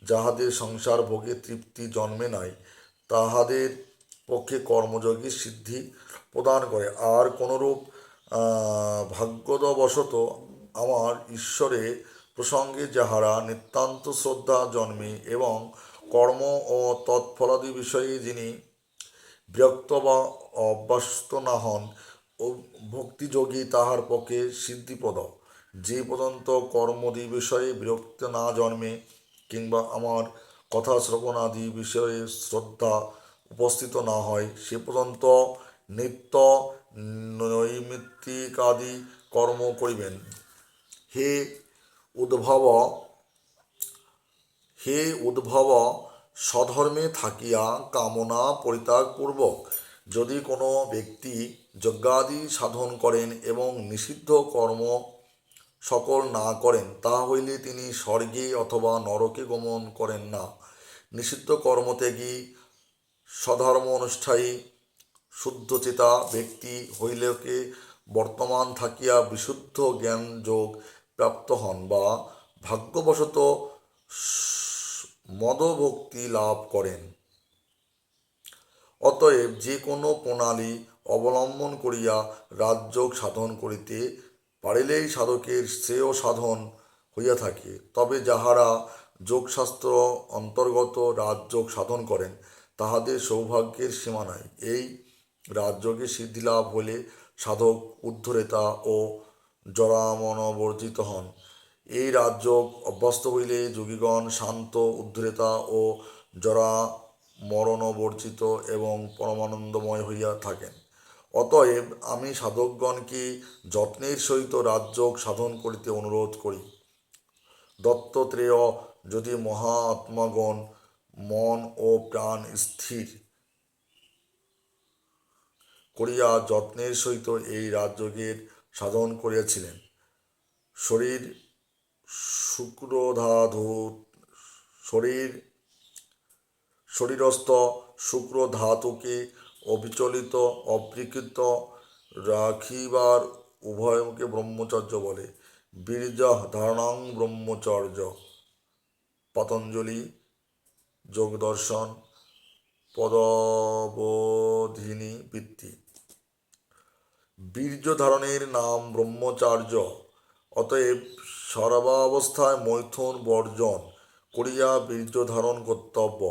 যাহাদের সংসার ভোগে তৃপ্তি জন্মে নাই, তাহাদের পক্ষে কর্মযোগী সিদ্ধি প্রদান করে। আর কোনরূপ ভাগ্যবশত আমার ঈশ্বরে প্রসঙ্গে যাহারা নিতান্ত শ্রদ্ধা জন্মে এবং কর্ম ও তৎফলাদি বিষয়ে যিনি বিরক্ত বা অভ্যস্ত না হন, ও ভক্তিযোগী তাহার পক্ষে সিদ্ধিপ্রদ। যে পর্যন্ত কর্মদি বিষয়ে বিরক্ত না জন্মে কিংবা আমার কথা শ্রবণাদি বিষয়ে শ্রদ্ধা উপস্থিত না হয়, সে পর্যন্ত নিত্য নৈমিত্তিকাদি কর্ম করিবেন। হে উদ্ভব স্বধর্মে থাকিয়া কামনা পরিত্যাগপূর্বক যদি কোনো ব্যক্তি যজ্ঞাদি সাধন করেন এবং নিষিদ্ধ কর্ম সকল না করেন, তাহা হইলে তিনি স্বর্গে অথবা নরকে গমন করেন না। নিষিদ্ধ কর্মত্যাগী স্বধর্ম অনুষ্ঠায়ী শুদ্ধচেতা ব্যক্তি হইলেকে বর্তমান থাকিয়া বিশুদ্ধ জ্ঞানযোগ প্রাপ্ত হন বা ভাগ্যবশত মদভক্তি লাভ করেন। অতএব যে কোনো প্রণালী অবলম্বন করিয়া রাজযোগ সাধন করিতে পারিলেই সাধকের শ্রেয় সাধন হইয়া থাকে। তবে যাহারা যোগশাস্ত্র অন্তর্গত রাজযোগ সাধন করেন, তাহাদের সৌভাগ্যের সীমা নাই। এই রাজযোগে সিদ্ধিলাভ হইলে সাধক উদ্ধরেতা ও জরামরণবর্জিত হন। এই রাজযোগ অভ্যস্ত হইলে যোগীগণ শান্ত, উদ্ধরেতা ও জরামরণবর্জিত এবং পরমানন্দময় হইয়া থাকেন। অতএব আমি সাধকগণকে যত্নের সহিত রাজযোগ সাধন করিতে অনুরোধ করি। দত্তাত্রেয় যদি মহাত্মাগণ মন ও প্রাণ স্থির করিয়া যত্নের সহিত এই রাজযোগের সাধন করিয়াছিলেন, শরীর শরীরস্থ শুক্র ধাতুকে অবিচলিত অবিকৃত রাখিবার উভয়কে ব্রহ্মচর্য বলে। বীর্য ধারণাং ব্রহ্মচর্য। পতঞ্জলি যোগদর্শন পদবোধিনী বৃত্তি। বীর্য ধারণের নাম ব্রহ্মচার্য। অতএব সর্বাবস্থায় মৈথুন বর্জন করিয়া বীর্য ধারণ কর্তব্য।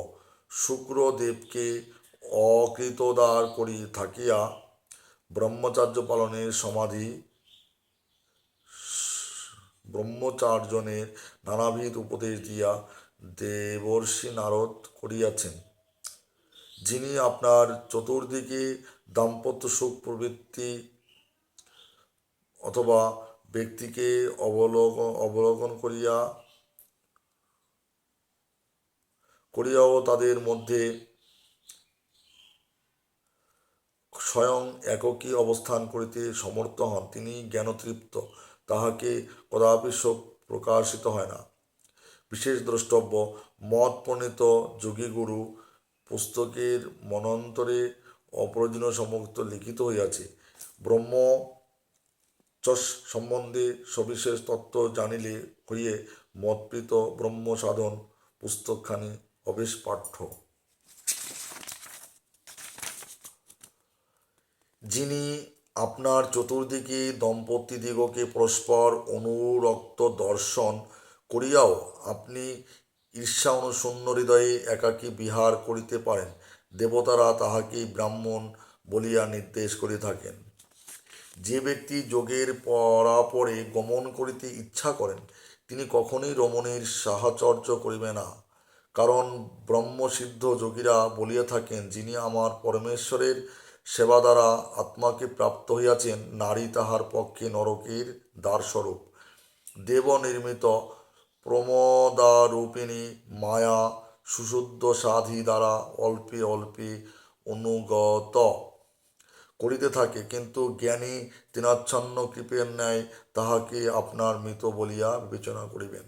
শুক্রদেবকে অকৃতদার করি থাকিয়া ব্রহ্মচার্য পালনের সমাধি ব্রহ্মচার্যনের নানাবিধ উপদেশ দিয়া দেবর্ষি নারদ করিয়াছেন। যিনি আপনার চতুর্দিকে দাম্পত্য সুখ প্রবৃত্তি অথবা ব্যক্তিকে অবলোকন করিয়াও তাদের মধ্যে স্বয়ং এককই অবস্থান করিতে সমর্থ হন, তিনি জ্ঞানতৃপ্ত, তাহাকে কদাপি শোক প্রকাশিত হয় না। বিশেষ দ্রষ্টব্য, মত প্রণীত যোগীগুরু পুস্তকের মনন্তরে অপ্রয়োজনীয় সমস্ত লিখিত হইয়াছে। ব্রহ্ম সম্বন্ধে সবিশেষ তত্ত্ব জানিলে হইয়ে মৎপ্রীত ব্রহ্ম সাধন পুস্তকখানি অবেশ পাঠ্য। যিনি আপনার চতুর্দিকে দম্পতিদিগকে পরস্পর অনুরক্ত দর্শন করিয়াও আপনি ঈর্ষা অনুশূন্য হৃদয়ে একাকী বিহার করিতে পারেন, দেবতারা তাহাকেই ব্রাহ্মণ বলিয়া নির্দেশ করে থাকেন। যে ব্যক্তি যোগের পরাপরে গমন করিতে ইচ্ছা করেন, তিনি কখনোই রমণীর সাহচর্য করিবে না। কারণ ব্রহ্মসিদ্ধ যোগীরা বলিয়া থাকেন, যিনি আমার পরমেশ্বরের সেবা দ্বারা আত্মাকে প্রাপ্ত হইয়াছেন, নারী তাহার পক্ষে নরকের দ্বারস্বরূপ। দেব নির্মিত প্রমোদারূপিণী মায়া সুশুদ্ধ সাধি দ্বারা অল্পে অল্পে অনুগত করিতে থাকে, কিন্তু জ্ঞানী তৃণাচ্ছন্ন কৃপের ন্যায় তাহাকে আপনার মৃত বলিয়া বিবেচনা করিবেন।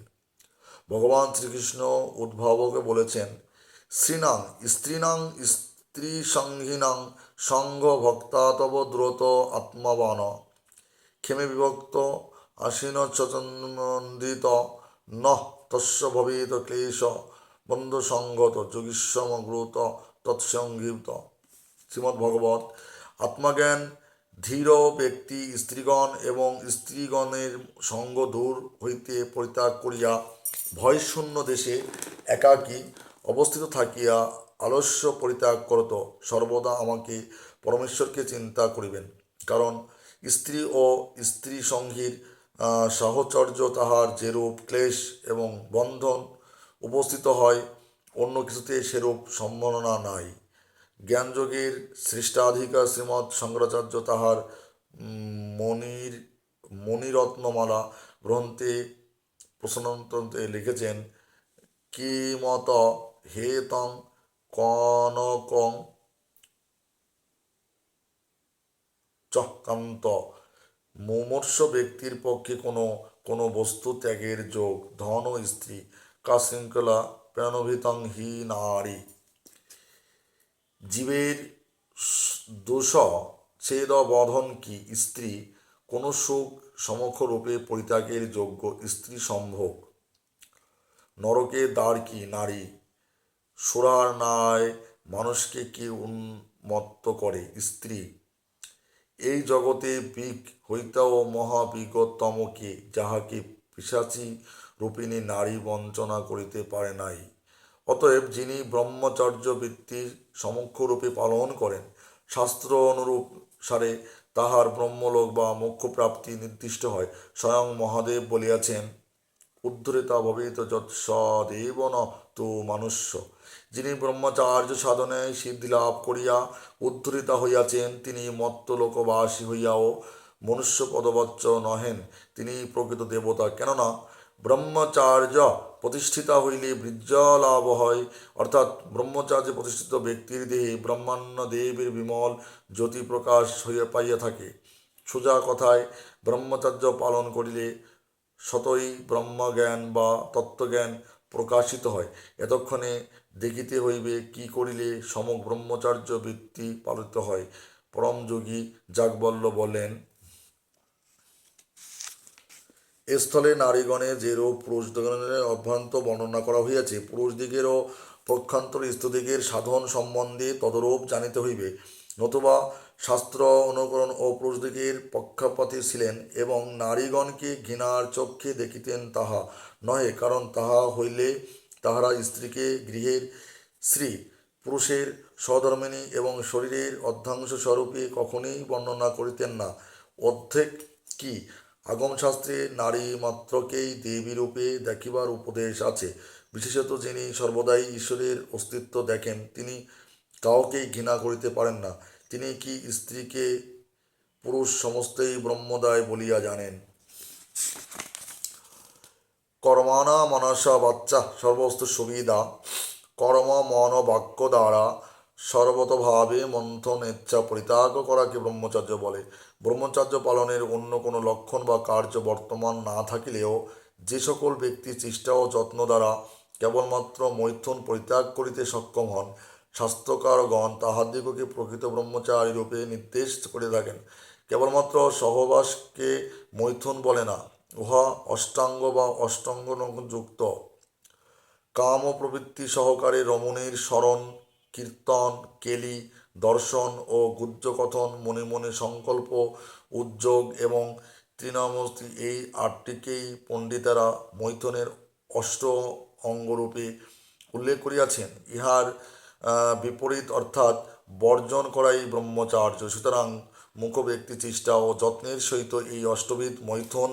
ভগবান শ্রীকৃষ্ণ উদ্ভাবকে বলেছেন, শ্রীনাং স্ত্রীনাং স্ত্রী সংঘিনাং সঙ্ঘ ভক্তাতব দ্রুত আত্মবান ক্ষেমে বিভক্ত আসীন চন্দিত নঃ তস্য ভবেত ক্লেশ বন্ধ সংগত যোগীশ্বম গ্রুত তৎসংঘিত। শ্রীমদ্ভগবত। আত্মজ্ঞান ধীর ব্যক্তি স্ত্রীগণ এবং স্ত্রীগণের সঙ্গ দূর হইতে পরিত্যাগ করিয়া ভয়শূন্য দেশে একাকী অবস্থিত থাকিয়া আলস্য পরিত্যাগ করত সর্বদা আমাকে পরমেশ্বরকে চিন্তা করিবেন। কারণ স্ত্রী ও স্ত্রী সঙ্গীর সাহচর্য তাহার যেরূপ ক্লেশ এবং বন্ধন উপস্থিত হয়, অন্য কিছুতে সেরূপ সম্ভাবনা নাই। জ্ঞানযোগের শ্রেষ্ঠাধিকার শ্রীমৎ শঙ্করাচার্য তাহার মণিরত্নমালা গ্রন্থে প্রশ্নোত্তরে লিখেছেন, কিমত হেতং কনকং চক্রান্ত। মুমূর্ষ ব্যক্তির পক্ষে কোনো বস্তু ত্যাগের যোগ ধন ও স্ত্রী কা শৃঙ্খলা প্রাণভিতং হি নারী। জীবের দোষ ছেদ বধন কি স্ত্রী, কোন সুখ সমক্ষরূপে পরিত্যাগের যোগ্য স্ত্রী সম্ভোগ। নরকের দ্বার কি নারী, সুরার ন্যায় মানুষকে কি উন্মত্ত করে স্ত্রী। এই জগতে বিগ হইতেও মহাবিগততমকে, যাহাকে পিশাচী রূপিণী নারী বঞ্চনা করিতে পারে নাই। অতএব যিনি ব্রহ্মচর্য বৃত্তি সমক্ষরূপে পালন করেন, শাস্ত্র অনুরূপ সারে তাহার ব্রহ্মলোক বা মোক্ষপ্রাপ্তি নির্দিষ্ট হয়। স্বয়ং মহাদেব বলিয়াছেন, উদ্ধরিতা ভবেত যৎসদেব ন তু মানুষ্য। যিনি ব্রহ্মচার্য সাধনায় সিদ্ধি লাভ করিয়া উদ্ধরিতা হইয়াছেন, তিনি মত্তলোকবাসী হইয়াও মনুষ্য পদবচ্চ নহেন, তিনি প্রকৃত দেবতা। কেননা ব্রহ্মচার্য প্রতিষ্ঠিতা হইলে বীর্য লাভ হয়, অর্থাৎ ব্রহ্মচার্যে প্রতিষ্ঠিত ব্যক্তির দেহে ব্রহ্মাণ্ড দেবের বিমল জ্যোতি প্রকাশ হইয়া পাইয়া থাকে। সোজা কথায় ব্রহ্মচার্য পালন করিলে সতই ব্রহ্মজ্ঞান বা তত্ত্বজ্ঞান প্রকাশিত হয়। এতক্ষণে দেখিতে হইবে কি করিলে সমগ্র ব্রহ্মচার্য বৃত্তি পালিত হয়। পরমযোগী যাজ্ঞবল্ক্য বলেন, এ স্থলে নারীগণের যেরূপ পুরুষদিগের অভ্যন্ত বর্ণনা করা হইয়াছে, পুরুষদিগেরও পক্ষান্তরে স্ত্রীদিগের সাধন সম্বন্ধে তদরূপ জানিতে হইবে। নতুবা শাস্ত্র অনুকরণ ও পুরুষদিগের পক্ষপাতী ছিলেন এবং নারীগণকে ঘৃণার চক্ষে দেখিতেন তাহা নহে, কারণ তাহা হইলে তাহারা স্ত্রীকে গৃহের স্ত্রী, পুরুষের সহধর্মিণী এবং শরীরের অর্ধাংশ স্বরূপে কখনই বর্ণনা করিতেন না। অর্ধেক কি আগমশাস্ত্রে নারী মাত্রকেই দেবীরূপে দেখিবার উপদেশ আছে। বিশেষত যিনি সর্বদাই ঈশ্বরের অস্তিত্ব দেখেন, তিনি কাউকেই ঘৃণা করিতে পারেন না। তিনি কি স্ত্রীকে পুরুষ সমস্তই ব্রহ্মদায় বলিয়া জানেন। কর্মাণা মনসা বাচ্চা সর্বস্তু সুবিধা, কর্ম মন বাক্য দ্বারা সর্বতভাবে মন্থন ইচ্ছা পরিত্যাগ করাকে ব্রহ্মচর্য বলে। ব্রহ্মচর্য পালনের অন্য কোনো লক্ষণ বা কার্য বর্তমান না থাকিলেও যে সকল ব্যক্তি চেষ্টা ও যত্ন দ্বারা কেবলমাত্র মৈথুন পরিত্যাগ করিতে সক্ষম হন, শাস্ত্রকারগণ তাহাদিগকে প্রকৃত ব্রহ্মচারী রূপে নির্দেশ করে থাকেন। কেবলমাত্র সহবাসকে মৈথুন বলে না, উহা অষ্টাঙ্গ বা অষ্টাঙ্গযুক্ত কাম ও প্রবৃত্তি সহকারে রমণীর স্মরণ, কীর্তন, কেলি, দর্শন ও গুহ্যকথন, মনে মনে সংকল্প, উদ্যোগ এবং তৃণামস্তি, এই আটটিকেই পণ্ডিতেরা মৈথুনের অষ্ট অঙ্গরূপে উল্লেখ করিয়াছেন। ইহার বিপরীত অর্থাৎ বর্জন করাই ব্রহ্মচার্য। সুতরাং মুখ ব্যক্তি চেষ্টা ও যত্নের সহিত এই অষ্টবিধ মৈথুন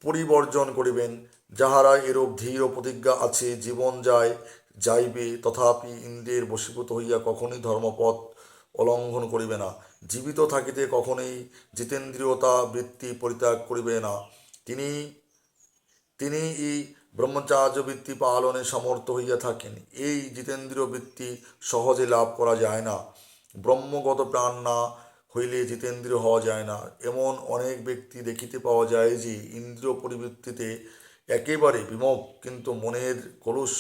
পরিবর্জন করিবেন। যাহারা এরূপ ধীর ও প্রতিজ্ঞা আছে, জীবন যাইবে তথাপি ইন্দ্রিয়ের বশীভূত হইয়া কখনই ধর্মপথ অলঙ্ঘন করিবে না, জীবিত থাকিতে কখনই জিতেন্দ্রিয়তা বৃত্তি পরিত্যাগ করিবে না, তিনি এই ব্রহ্মচার্য বৃত্তি পালনে সমর্থ হইয়া থাকেন। এই জিতেন্দ্রীয় বৃত্তি সহজে লাভ করা যায় না। ব্রহ্মগত প্রাণ না হইলে জিতেন্দ্রীয় হওয়া যায় না। এমন অনেক ব্যক্তি দেখিতে পাওয়া যায় যে ইন্দ্রিয় পরিবৃত্তিতে একেবারে বিমুখ, কিন্তু মনের কলুষ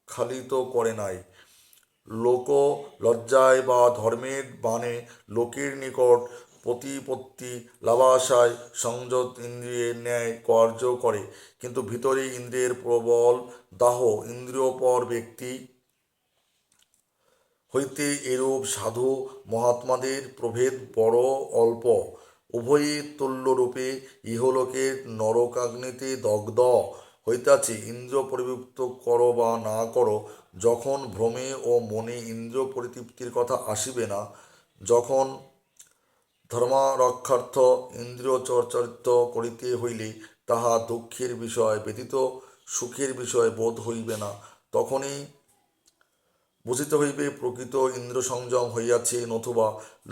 খালি তো করে নাই। লোক লজ্জায় বা ধর্মের বাণে লোকের নিকট প্রতিপত্তি লাভাশায় সংযত ইন্দ্রিয়ের ন্যায় কার্য করে, কিন্তু ভিতরে ইন্দ্রিয়ের প্রবল দাহ। ইন্দ্রিয়পর ব্যক্তি হইতে এরূপ সাধু মহাত্মাদের প্রভেদ বড় অল্প। উভয়ে তুল্যরূপে ইহলোকের নরকাগ্নিতে দগ্ধ হইতাছে। ইন্দ্রিয় পরিবৃত্ত করো বা না করো, যখন ভ্রমে ও মনে ইন্দ্রিয় পরিতৃপ্তির কথা আসিবে না, যখন ধর্মরক্ষার্থ ইন্দ্রিয় চরিতার্থ করিতে হইলে তাহা দুঃখের বিষয় ব্যতীত সুখের বিষয় বোধ হইবে না, তখনই বুঝিতে হইবে প্রকৃত ইন্দ্র সংযম হইয়াছে, নতুবা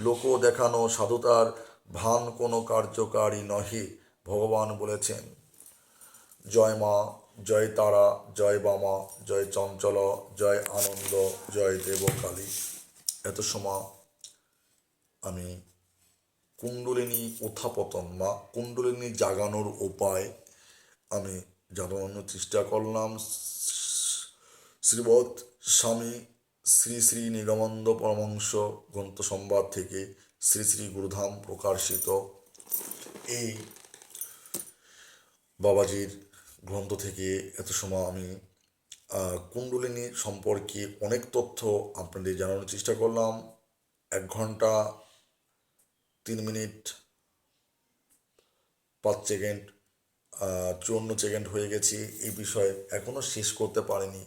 লোক দেখানো সাধুতার ভান কোনো কার্যকারী নহে। ভগবান বলেছেন, জয় মা, জয় তারা, জয় বামা, জয় চঞ্চল, জয় আনন্দ, জয় দেবকালী। এত সময় আমি কুণ্ডলিনী উত্থাপতন বা কুণ্ডলিনী জাগানোর উপায় আমি জানানোর চেষ্টা করলাম। শ্রীবৎ স্বামী শ্রী শ্রী নিগমানন্দ পরমহংস গ্রন্থ সম্বাদ থেকে শ্রী শ্রী গুরুধাম প্রকাশিত এই বাবাজির গ্রন্থ থেকে এত সময় আমি কুণ্ডলিনী সম্পর্কে অনেক তথ্য আপনাদের জানানোর চেষ্টা করলাম। 1 ঘন্টা 3 মিনিট 5 সেকেন্ড 54 সেকেন্ড হয়ে গেছে। এই বিষয়ে এখনও শেষ করতে পারিনি।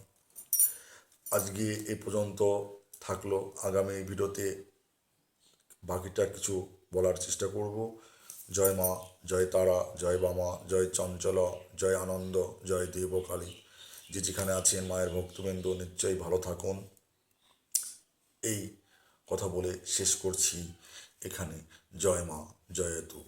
আজকে এ পর্যন্ত থাকলো। আগামী ভিডিওতে বাকিটা কিছু বলার চেষ্টা করব। জয় মা, জয় তারা, জয় বামা, জয় চঞ্চল, জয় আনন্দ, জয় দেবকালী। যে যেখানে আছেন মায়ের ভক্তবৃন্দ নিশ্চয়ই ভালো থাকুন। এই কথা বলে শেষ করছি এখানে। জয় মা, জয় তু।